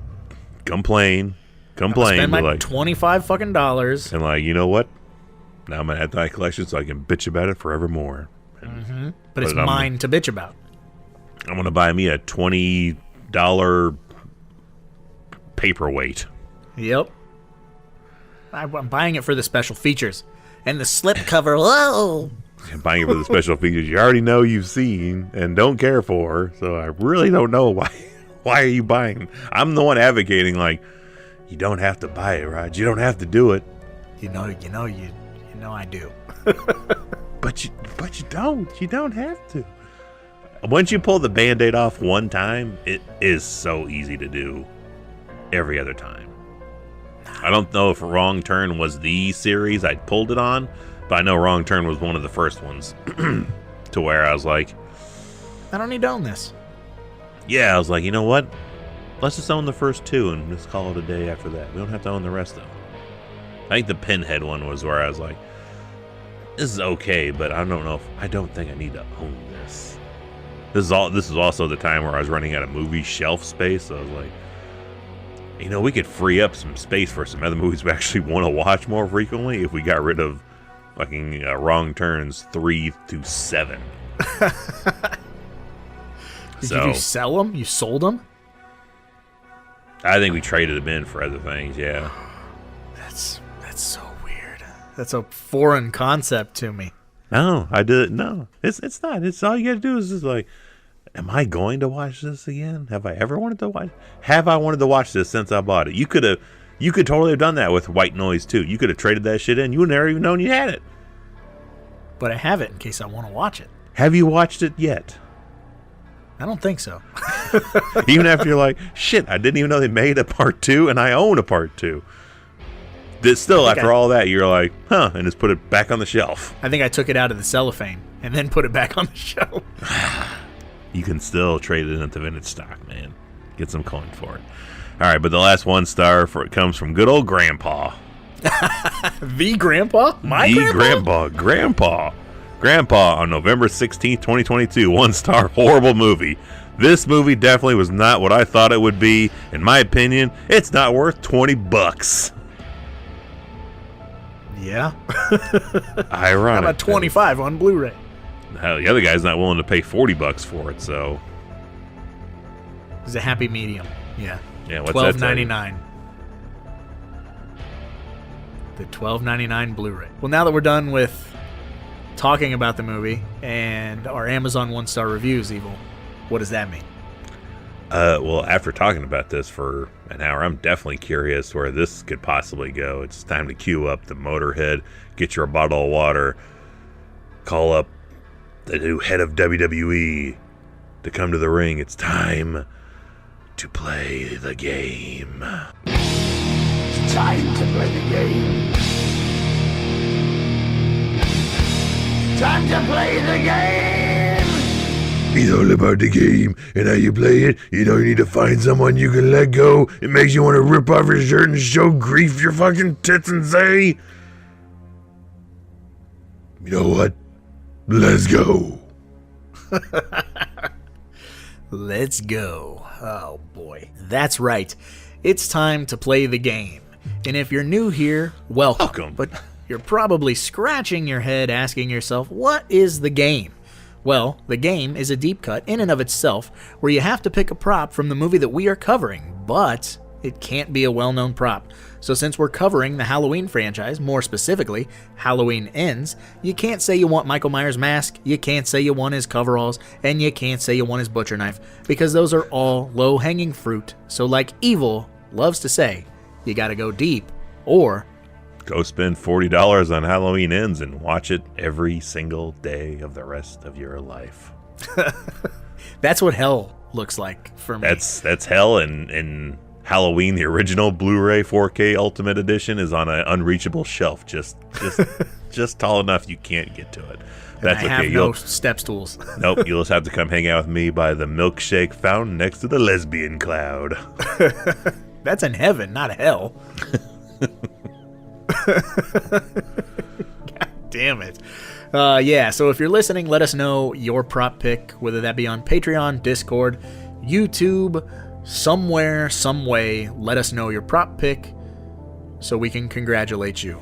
Speaker 5: complain,
Speaker 4: Spend my
Speaker 5: but like
Speaker 4: $25 fucking dollars.
Speaker 5: and like you know what? Now I'm gonna add to my collection so I can bitch about it forevermore.
Speaker 4: But it's
Speaker 5: But I'm-
Speaker 4: mine to bitch about.
Speaker 5: I'm gonna buy me a $20 paperweight.
Speaker 4: Yep. I'm buying it for the special features. And the slip cover. Whoa!
Speaker 5: I'm buying it for the special features you already know you've seen and don't care for. So I really don't know why. Why are you buying? I'm the one advocating like, you don't have to buy it, Rod. You don't have to do it.
Speaker 4: You know I do.
Speaker 5: But you don't. You don't have to. Once you pull the Band-Aid off one time, it is so easy to do every other time. I don't know if Wrong Turn was the series I pulled it on, but I know Wrong Turn was one of the first ones to where I was like,
Speaker 4: I don't need to own this.
Speaker 5: yeah, I was like, you know what? Let's just own the first 2 and just call it a day after that. We don't have to own the rest of them. I think the Pinhead one was where I was like, this is okay, but I don't think I need to own this. This is also the time where I was running out of movie shelf space, so I was like, you know, we could free up some space for some other movies we actually want to watch more frequently if we got rid of fucking Wrong Turns 3 to 7.
Speaker 4: Did you sell them? You sold them?
Speaker 5: I think we traded them in for other things, yeah.
Speaker 4: That's so weird. That's a foreign concept to me.
Speaker 5: No, I did. No, it's not. It's all you got to do is just like, am I going to watch this again? Have I ever wanted to watch? Have I wanted to watch this since I bought it? You could totally have done that with White Noise too. You could have traded that shit in. You would never even known you had it.
Speaker 4: But I have it in case I want to watch it.
Speaker 5: Have you watched it yet?
Speaker 4: I don't think so.
Speaker 5: Even after you're like, shit, I didn't even know they made a part 2, and I own a part 2. Still, after all that, you're like, huh, and just put it back on the shelf.
Speaker 4: I think I took it out of the cellophane and then put it back on the shelf.
Speaker 5: You can still trade it into vintage stock, man. Get some coin for it. All right, but the last 1 star comes from good old Grandpa.
Speaker 4: The Grandpa? My
Speaker 5: Grandpa. Grandpa on November 16th, 2022. 1 star, horrible movie. This movie definitely was not what I thought it would be. In my opinion, it's not worth $20.
Speaker 4: Yeah.
Speaker 5: Ironic.
Speaker 4: How about 25 on Blu-ray?
Speaker 5: Hell, the other guy's not willing to pay $40 for it, so.
Speaker 4: It's a happy medium. Yeah.
Speaker 5: Yeah, what's that tell you?
Speaker 4: $12.99. The $12.99 Blu-ray. Well, now that we're done with talking about the movie and our Amazon 1-star reviews, Evil, what does that mean?
Speaker 5: Well, after talking about this for an hour, I'm definitely curious where this could possibly go. It's time to queue up the Motorhead, get your bottle of water, call up the new head of WWE to come to the ring. It's time to play the game.
Speaker 3: It's time to play the game. Time to play the game.
Speaker 1: It's all about the game and how you play it. You know, you need to find someone you can let go. It makes you want to rip off your shirt and show grief your fucking tits and say, you know what? Let's go.
Speaker 4: Let's go. Oh, boy. That's right. It's time to play the game. And if you're new here, welcome. But you're probably scratching your head asking yourself, what is the game? Well, the game is a deep cut in and of itself where you have to pick a prop from the movie that we are covering, but it can't be a well-known prop. So since we're covering the Halloween franchise, more specifically, Halloween Ends, you can't say you want Michael Myers' mask, you can't say you want his coveralls, and you can't say you want his butcher knife, because those are all low-hanging fruit. So like Evil loves to say, you gotta go deep, or
Speaker 5: Go spend $40 on Halloween Ends and watch it every single day of the rest of your life.
Speaker 4: That's what hell looks like for me.
Speaker 5: That's hell, and Halloween, the original Blu-ray 4K Ultimate Edition, is on an unreachable shelf, just tall enough you can't get to it. That's
Speaker 4: I
Speaker 5: okay.
Speaker 4: have no step stools.
Speaker 5: Nope, you'll just have to come hang out with me by the milkshake fountain next to the lesbian cloud.
Speaker 4: That's in heaven, not hell. God damn it. Yeah, so if you're listening, let us know your prop pick, whether that be on Patreon, Discord, YouTube, somewhere, some way. Let us know your prop pick so we can congratulate you.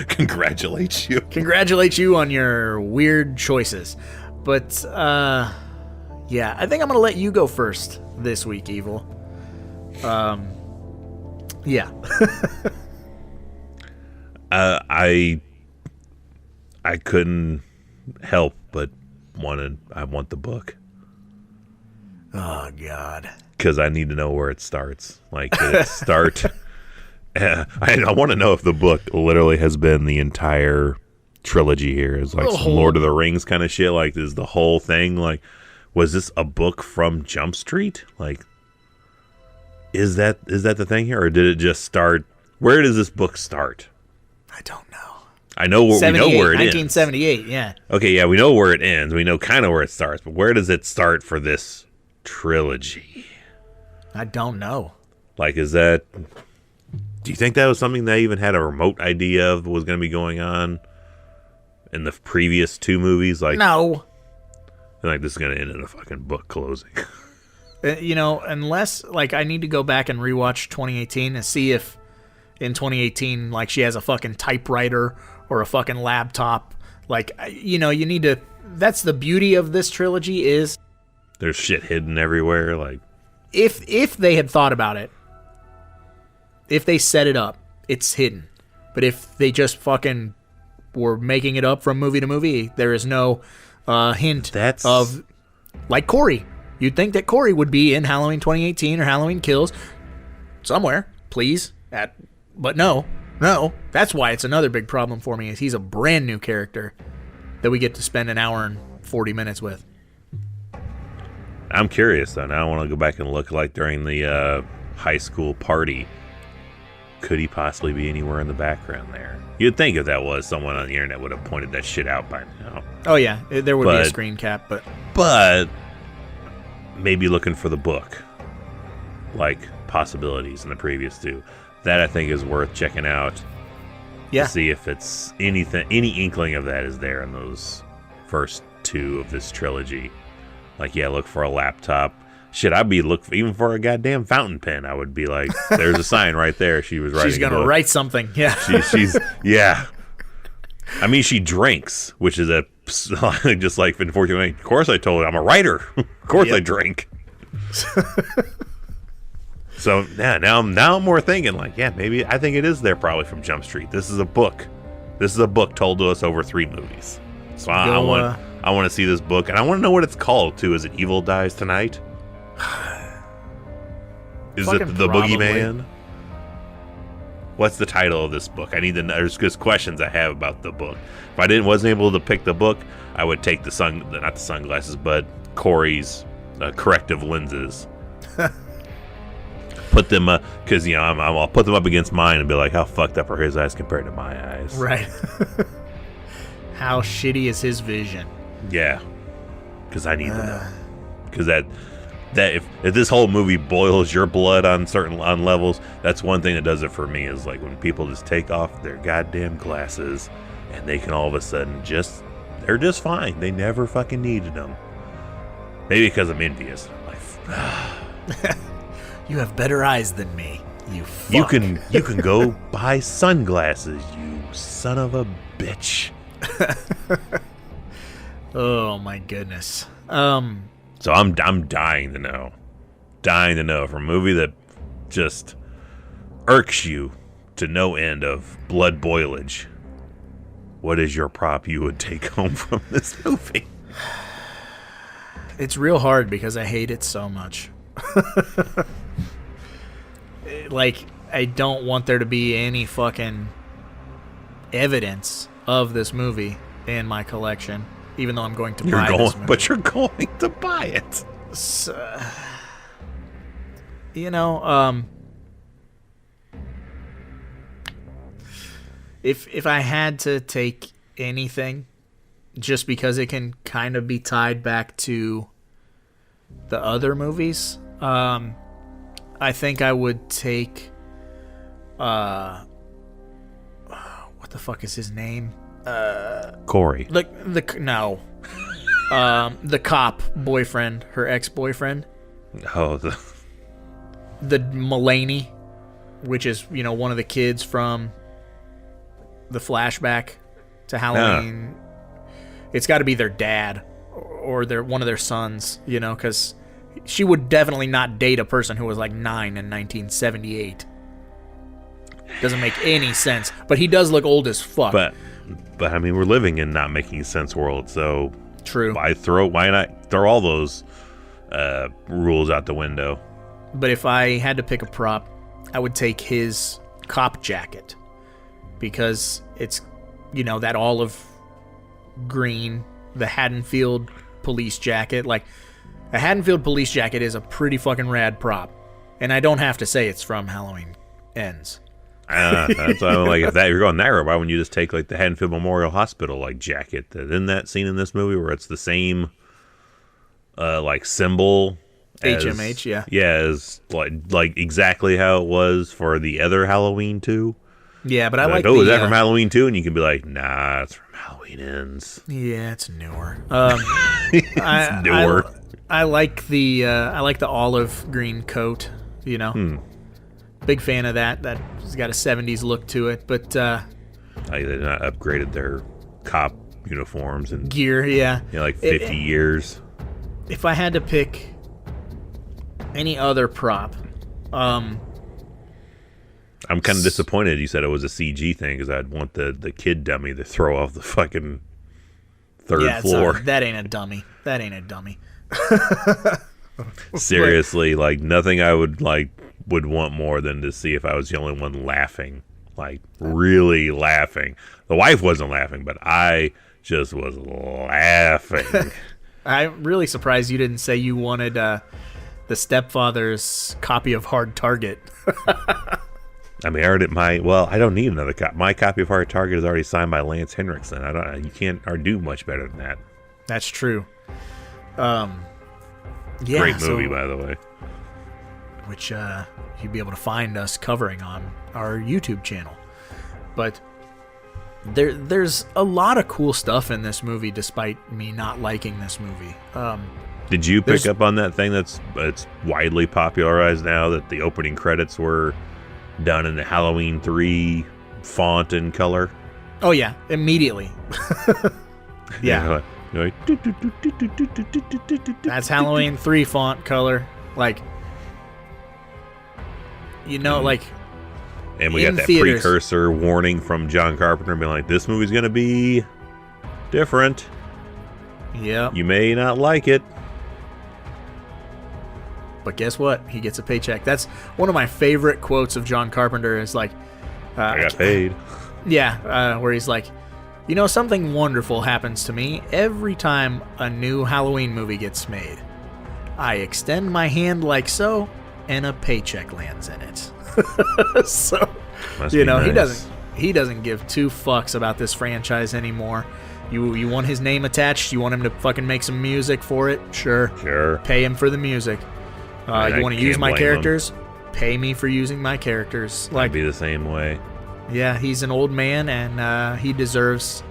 Speaker 5: Congratulate you.
Speaker 4: Congratulate you on your weird choices. But, yeah, I think I'm going to let you go first this week, Evil. Yeah.
Speaker 5: I couldn't help but I want the book.
Speaker 4: Oh, God.
Speaker 5: Because I need to know where it starts. Like, did it start... I want to know if the book literally has been the entire trilogy here. It's like some Lord of the Rings kind of shit. Like, is the whole thing, like, was this a book from Jump Street? Like, is that the thing here? Or did it just start... Where does this book start?
Speaker 4: I don't know.
Speaker 5: We know where it
Speaker 4: 1978,
Speaker 5: ends.
Speaker 4: yeah.
Speaker 5: Okay, yeah, we know where it ends. We know kind of where it starts, but where does it start for this trilogy?
Speaker 4: I don't know.
Speaker 5: Like, is that... Do you think that was something they even had a remote idea of was going to be going on in the previous two movies? Like,
Speaker 4: no.
Speaker 5: Like, this is going to end in a fucking book closing.
Speaker 4: You know, unless, like, I need to go back and rewatch 2018 and see if in 2018, like, she has a fucking typewriter or a fucking laptop. Like, you know, you need to... That's the beauty of this trilogy is...
Speaker 5: There's shit hidden everywhere, like...
Speaker 4: If they had thought about it, if they set it up, it's hidden. But if they just fucking were making it up from movie to movie, there is no hint of... Like Corey. You'd think that Corey would be in Halloween 2018 or Halloween Kills somewhere, please. But no. That's why it's another big problem for me is he's a brand new character that we get to spend an hour and 40 minutes with.
Speaker 5: I'm curious, though. Now I want to go back and look, like, during the high school party. Could he possibly be anywhere in the background there? You'd think if that was, someone on the internet would have pointed that shit out by now.
Speaker 4: Oh, yeah. There would be a screen cap,
Speaker 5: But maybe looking for the book. Like, possibilities in the previous two. That, I think, is worth checking out.
Speaker 4: Yeah.
Speaker 5: To see if it's any inkling of that is there in those first two of this trilogy. Like, yeah, look for a laptop. Shit, I'd be even for a goddamn fountain pen. I would be like, there's a sign right there. She was writing.
Speaker 4: She's gonna write something. Yeah.
Speaker 5: She's yeah. I mean, she drinks, which is just like in 14. Of course, I told her I'm a writer. Of course, I drink. So yeah, now I'm more thinking like, yeah, maybe I think it is there probably from Jump Street. This is a book. This is a book told to us over 3 movies. So I want to see this book, and I want to know what it's called too. Is it Evil Dies Tonight? Is it The Boogeyman? What's the title of this book? I need to know. There's just questions I have about the book. If I wasn't able to pick the book, I would take not the sunglasses, but Corey's corrective lenses. Put them up, because I'll put them up against mine and be like, how fucked up are his eyes compared to my eyes?
Speaker 4: Right. How shitty is his vision?
Speaker 5: Yeah, because I need to know. Because that if this whole movie boils your blood on levels, that's one thing that does it for me. Is like when people just take off their goddamn glasses and they can all of a sudden they're just fine. They never fucking needed them. Maybe because I'm envious. Like,
Speaker 4: you have better eyes than me. You fuck.
Speaker 5: You can go buy sunglasses, you son of a bitch.
Speaker 4: Oh my goodness.
Speaker 5: So I'm dying to know. Dying to know from a movie that just irks you to no end of blood boilage. What is your prop you would take home from this movie?
Speaker 4: It's real hard because I hate it so much. Like, I don't want there to be any fucking evidence of this movie in my collection, even though I'm going to buy this movie.
Speaker 5: But you're going to buy it.
Speaker 4: So, you know, if I had to take anything, just because it can kind of be tied back to the other movies, I think I would take what the fuck is his name?
Speaker 5: Corey.
Speaker 4: The cop boyfriend, her ex-boyfriend.
Speaker 5: Oh,
Speaker 4: The Mulaney, which is, you know, one of the kids from the flashback to Halloween. It's got to be their dad or one of their sons, you know, because she would definitely not date a person who was like 9 in 1978. Doesn't make any sense. But he does look old as fuck.
Speaker 5: But I mean, we're living in not making sense world, so
Speaker 4: true.
Speaker 5: Why not throw all those rules out the window?
Speaker 4: But if I had to pick a prop, I would take his cop jacket, because it's, you know, that olive green, the Haddonfield police jacket. Like, a Haddonfield police jacket is a pretty fucking rad prop, and I don't have to say it's from Halloween Ends.
Speaker 5: That's why I'm like, if you're going that route, why wouldn't you just take like the Haddonfield Memorial Hospital like jacket? Isn't that scene in this movie where it's the same like symbol?
Speaker 4: HMH, yeah.
Speaker 5: Yeah, as like exactly how it was for the other Halloween 2.
Speaker 4: Yeah, but I like
Speaker 5: is that from Halloween 2? And you can be like, nah, it's from Halloween Ends.
Speaker 4: Yeah, it's newer.
Speaker 5: It's newer.
Speaker 4: I like the olive green coat, you know. Big fan of that. That's got a 70s look to it, but
Speaker 5: They've not upgraded their cop uniforms and
Speaker 4: gear, yeah.
Speaker 5: Like 50 years.
Speaker 4: If I had to pick any other prop,
Speaker 5: I'm kind of disappointed you said it was a CG thing, because I'd want the kid dummy to throw off the fucking third floor.
Speaker 4: That ain't a dummy. That ain't a dummy.
Speaker 5: Seriously, like nothing I would want more than to see if I was the only one laughing, like really laughing. The wife wasn't laughing, but I just was laughing.
Speaker 4: I'm really surprised you didn't say you wanted the stepfather's copy of Hard Target.
Speaker 5: I mean, I don't need another copy. My copy of Hard Target is already signed by Lance Henriksen. You can't do much better than that.
Speaker 4: That's true.
Speaker 5: Great movie, by the way.
Speaker 4: Which you'd be able to find us covering on our YouTube channel. But there's a lot of cool stuff in this movie, despite me not liking this movie.
Speaker 5: Did you pick up on that thing it's widely popularized now, that the opening credits were done in the Halloween 3 font and color?
Speaker 4: Oh yeah, immediately. Yeah. That's Halloween 3 font color. Like, you know, like,
Speaker 5: and we got that
Speaker 4: theaters,
Speaker 5: precursor warning from John Carpenter being like, this movie's going to be different.
Speaker 4: Yeah.
Speaker 5: You may not like it.
Speaker 4: But guess what? He gets a paycheck. That's one of my favorite quotes of John Carpenter, is like,
Speaker 5: I got paid.
Speaker 4: Yeah, where he's like, you know, something wonderful happens to me every time a new Halloween movie gets made. I extend my hand like so, and a paycheck lands in it. So,
Speaker 5: Must
Speaker 4: you
Speaker 5: be
Speaker 4: know,
Speaker 5: nice.
Speaker 4: he doesn't give two fucks about this franchise anymore. You want his name attached? You want him to fucking make some music for it? Sure. Pay him for the music. You want to use my characters? Pay me for using my characters.
Speaker 5: Like, I'd be the same way.
Speaker 4: Yeah, he's an old man, and he deserves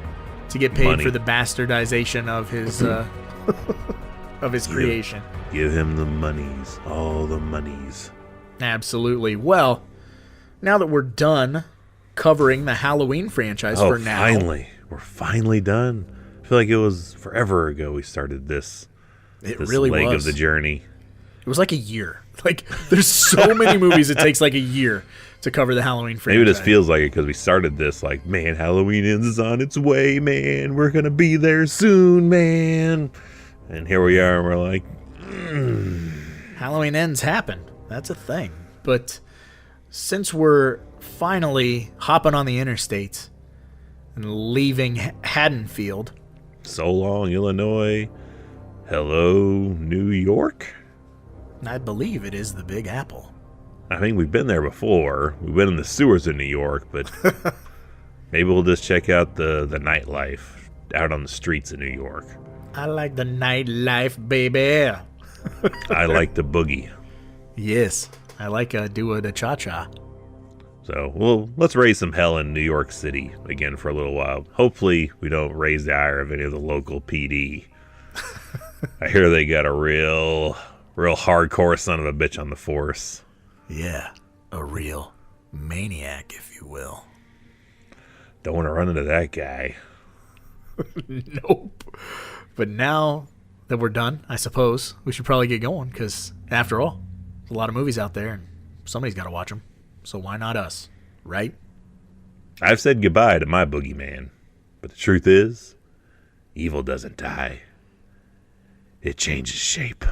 Speaker 4: to get paid
Speaker 5: Money.
Speaker 4: for the bastardization of his of his creation.
Speaker 5: Give him the monies, all the monies.
Speaker 4: Absolutely. Well, now that we're done covering the Halloween franchise for now.
Speaker 5: Finally. We're finally done. I feel like it was forever ago we started this
Speaker 4: Really
Speaker 5: leg
Speaker 4: was.
Speaker 5: of the journey.
Speaker 4: It was like a year. Like, there's so many movies it takes like a year to cover the Halloween franchise.
Speaker 5: Maybe it just feels like it because we started this like, man, Halloween Ends is on its way, man. We're going to be there soon, man. And here we are, and we're like,
Speaker 4: Halloween Ends happened. That's a thing. But since we're finally hopping on the interstate and leaving Haddonfield.
Speaker 5: So long, Illinois. Hello, New York?
Speaker 4: I believe it is the Big Apple.
Speaker 5: I mean, we've been there before. We've been in the sewers in New York, but maybe we'll just check out the nightlife out on the streets of New York.
Speaker 4: I like the nightlife, baby.
Speaker 5: I like the boogie.
Speaker 4: Yes, I like do the cha-cha.
Speaker 5: So, well, let's raise some hell in New York City again for a little while. Hopefully, we don't raise the ire of any of the local PD. I hear they got a real hardcore son of a bitch on the force.
Speaker 4: Yeah, a real maniac, if you will.
Speaker 5: Don't want to run into that guy.
Speaker 4: Nope. But now that we're done, I suppose we should probably get going, because after all, there's a lot of movies out there, and somebody's got to watch them. So why not us, right?
Speaker 5: I've said goodbye to my boogeyman, but the truth is, evil doesn't die. It changes shape.